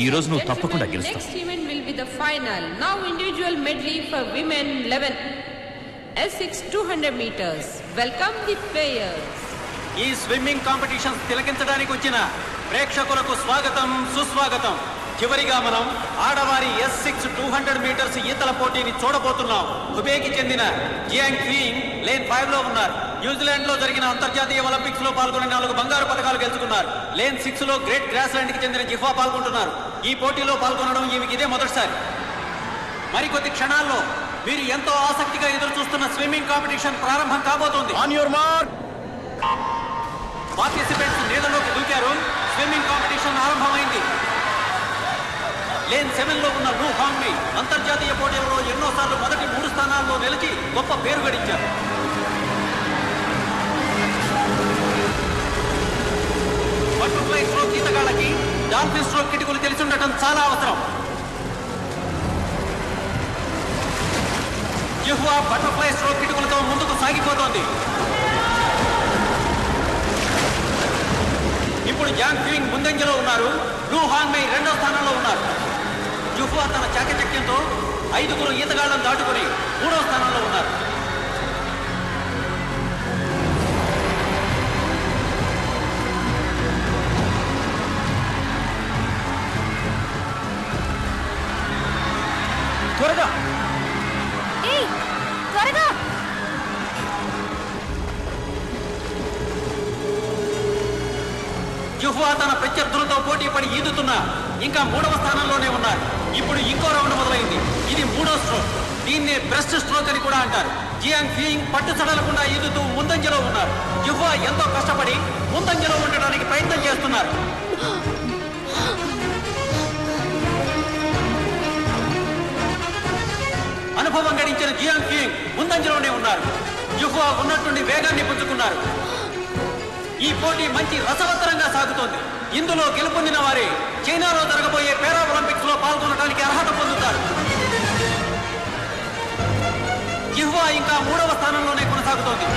ఈ రోజు నువ్వు తప్పకుండా గెలుస్తావు. Next event will be the final. Now individual medley for women 11. S6 200 meters. Welcome the players. ఈ స్విమ్మింగ్ కాంపిటీషన్ తిలకించడానికి వచ్చిన ప్రేక్షకులకు స్వాగతం, సుస్వాగతం. చివరిగా మనం ఆడవారి S6 200 మీటర్స్ ఈతల పోటీని చూడబోతున్నాం. హుబేకి చెందిన జియాంగ్ క్వీయింగ్ లేన్ 5 లో ఉన్నారు. న్యూజిలాండ్ లో జరిగిన అంతర్జాతీయ ఒలింపిక్స్ లో పాల్గొని 4 బంగారు పథకాలు గెలుచుకున్నారు. లేన్ 6 లో గ్రేట్ గ్రాస్లాండ్ కి చెందిన జిఫా పాల్గొంటున్నారు. ఈ పోటీలో పాల్గొనడం ఈమెకి ఇదే మొదటిసారి. మరికొద్ది క్షణాల్లో మీరు ఎంతో ఆసక్తిగా ఎదురు చూస్తున్న స్విమ్మింగ్ కాంపిటీషన్ ప్రారంభం కాబోతోంది. On your mark. పార్టిసిపెంట్స్ నీళ్ళలోకి దూకారు. స్విమ్మింగ్ కాంపిటీషన్ ఆరంభమైంది. లేన్ 7 లో ఉన్న లూ హాంగ్మీ అంతర్జాతీయ పోటీలలో ఎన్నోసార్లు మొదటి 3 స్థానాల్లో నిలిచి గొప్ప పేరు గడించారు. బటర్ఫ్లై స్ట్రోక్ ఈతగాళ్ళకి డాల్ఫిన్ స్ట్రోక్ కిటుకులు తెలిసి ఉండటం చాలా అవసరం. జిహ్వా బటర్ఫ్లై స్ట్రోక్ కిటుకులతో ముందుకు సాగిపోతోంది. ఇప్పుడు జాంగ్ క్వీయింగ్ ముందంజలో ఉన్నారు. లూ హాంగ్మై 2వ స్థానంలో ఉన్నారు. జిహ్వా తన చాకచక్యంతో 5 ఈతగాళ్లను దాటుకుని 3వ స్థానంలో ఉన్నారు. త్వరగా త్వరగా. జిహ్వా తన ప్రత్యర్థులతో పోటీ పడి ఈదుతున్నా ఇంకా 3వ స్థానంలోనే ఉన్నారు. ఇప్పుడు ఇంకో రౌండ్ మొదలైంది. ఇది 3వ స్ట్రోక్. దీన్నే బ్రెస్ట్ స్ట్రోక్ అని కూడా అంటారు. జియాంగ్ క్వీయింగ్ పట్టు సడలకుండా ఈదుతూ ముందంజలో ఉన్నారు. జిహ్వా ఎంతో కష్టపడి ముందంజలో ఉండడానికి ప్రయత్నం చేస్తున్నారు. అనుభవం గడించిన జియాంగ్ క్వీయింగ్ ముందంజలోనే ఉన్నారు. జిహ్వా ఉన్నట్టుండి వేగాన్ని పుంజుకున్నారు. ఈ పోటీ మంచి రసవత్తరంగా సాగుతోంది. ఇందులో గెలుపొందిన వారే చైనాలో జరగబోయే పారా ఒలింపిక్స్ లో పాల్గొనడానికి అర్హత పొందుతారు. జిహ్వా ఇంకా 3వ స్థానంలోనే కొనసాగుతోంది.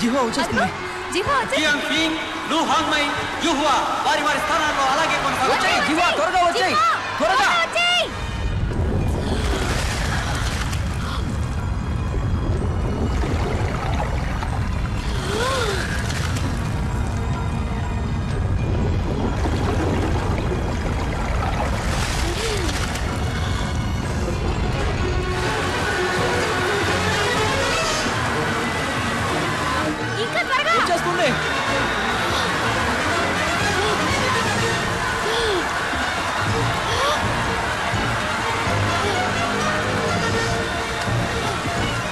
జిహ్వా వచ్చేస్తుంది. జియాంగ్ ఫింగ్, లు హాంగ్మై, యుహువా వారి వారి స్థానాల్లో అలాగే కొనసాగుతాయి. జిహ్వా త్వరగా వచ్చేయ్, త్వరగా. వచ్చేస్తుంది.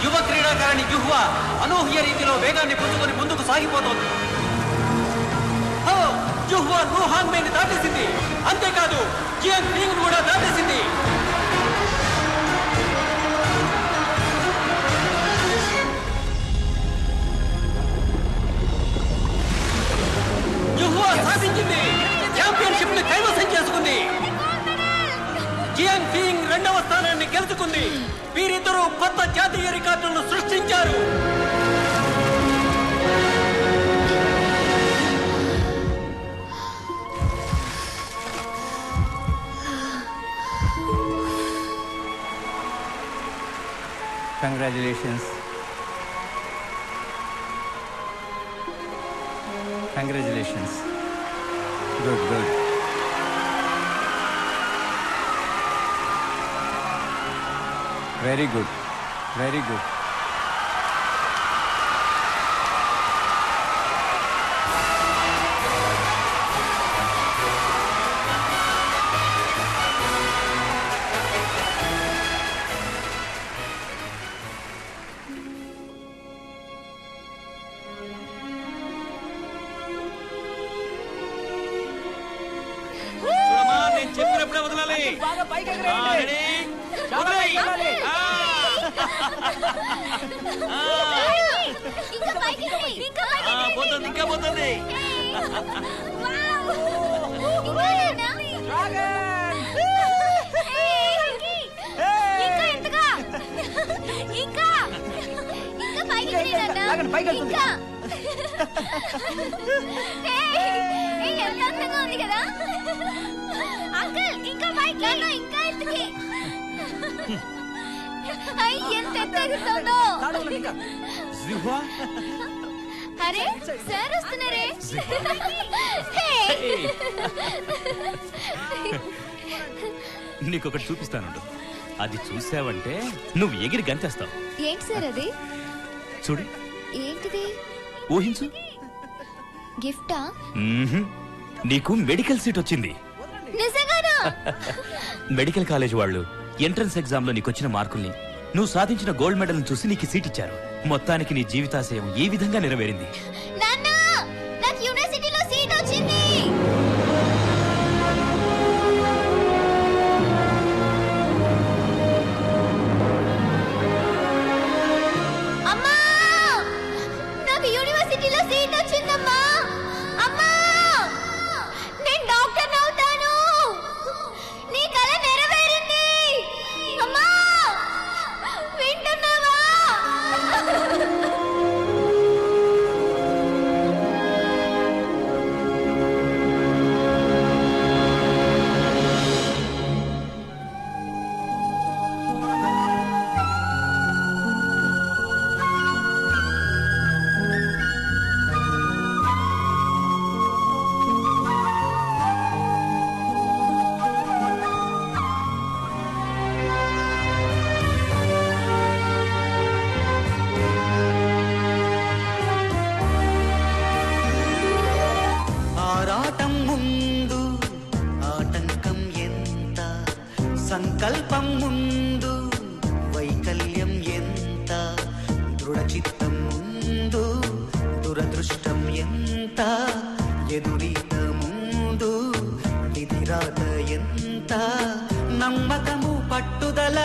యువ క్రీడాకారిణి యుహువా అనూహ్య రీతిలో వేగాన్ని పుంజుకొని ముందుకు సాగిపోతోంది. యుహువా లు హాంగ్మైని దాటేసింది. అంతేకాదు జియాంగ్ ఫింగ్ కూడా దాటేసింది. యుహువా సాధించింది. ఛాంపియన్షిప్ ని కైవసం చేసుకుంది. జియాంగ్ ఫింగ్ 2వ స్థానాన్ని గెలుచుకుంది. వీరిద్దరూ కొత్త జాతీయ రికార్డులను సృష్టించారు. Congratulations. Congratulations. Good, good. Very good. Very good. చూడమ్మా, నేను చెప్పినప్పుడే వదలాలి. బాగా పైకి ఎగరేయండి. రెడీ? వదిలేయ్. పోతుంది, ఇంకా పోతుంది. పైకి వెళ్తుంది. ఎంత అందంగా ఉంది కదా అంకుల్. ఇంకా పైకి ఇంకా ఎత్తుకి. ఎంత ఎత్తుతుందో. అరే సార్ వస్తున్నారే. నీకొకటి చూపిస్తానుండు. అది చూసావంటే నువ్వు ఎగిరి గంతేస్తావు. ఏంటి సార్ అది? చూడు. ఏంటిది? ఊహించు. గిఫ్టా? నీకు మెడికల్ సీట్ వచ్చింది. నిజంగానా? మెడికల్ కాలేజ్ వాళ్ళు ఎంట్రన్స్ ఎగ్జామ్ లో నీకొచ్చిన మార్కుల్ని, నువ్వు సాధించిన గోల్డ్ మెడల్ చూసి నీకు సీట్ ఇచ్చారు. మొత్తానికి నీ జీవితాశయం ఈ విధంగా నెరవేరింది. నాన్న నాకు యూనివర్సిటీలో సీట్ వచ్చింది. అమ్మా నాకు యూనివర్సిటీలో సీట్ వచ్చిందమ్మా. అమ్మా నేను డాక్టర్ అవుతాను. నీ కల నెరవేరింది. అమ్మా వింటున్నావా? ఆరాటం ముందు ఆటంకం ఎంత, సంకల్పం ముందు వైకల్యం ఎంత, దృఢచిత్తం ముందు దురదృష్టం ఎంత, ఎదురీత ముందు విధిరాత ఎంత, నమ్మకము పట్టుదల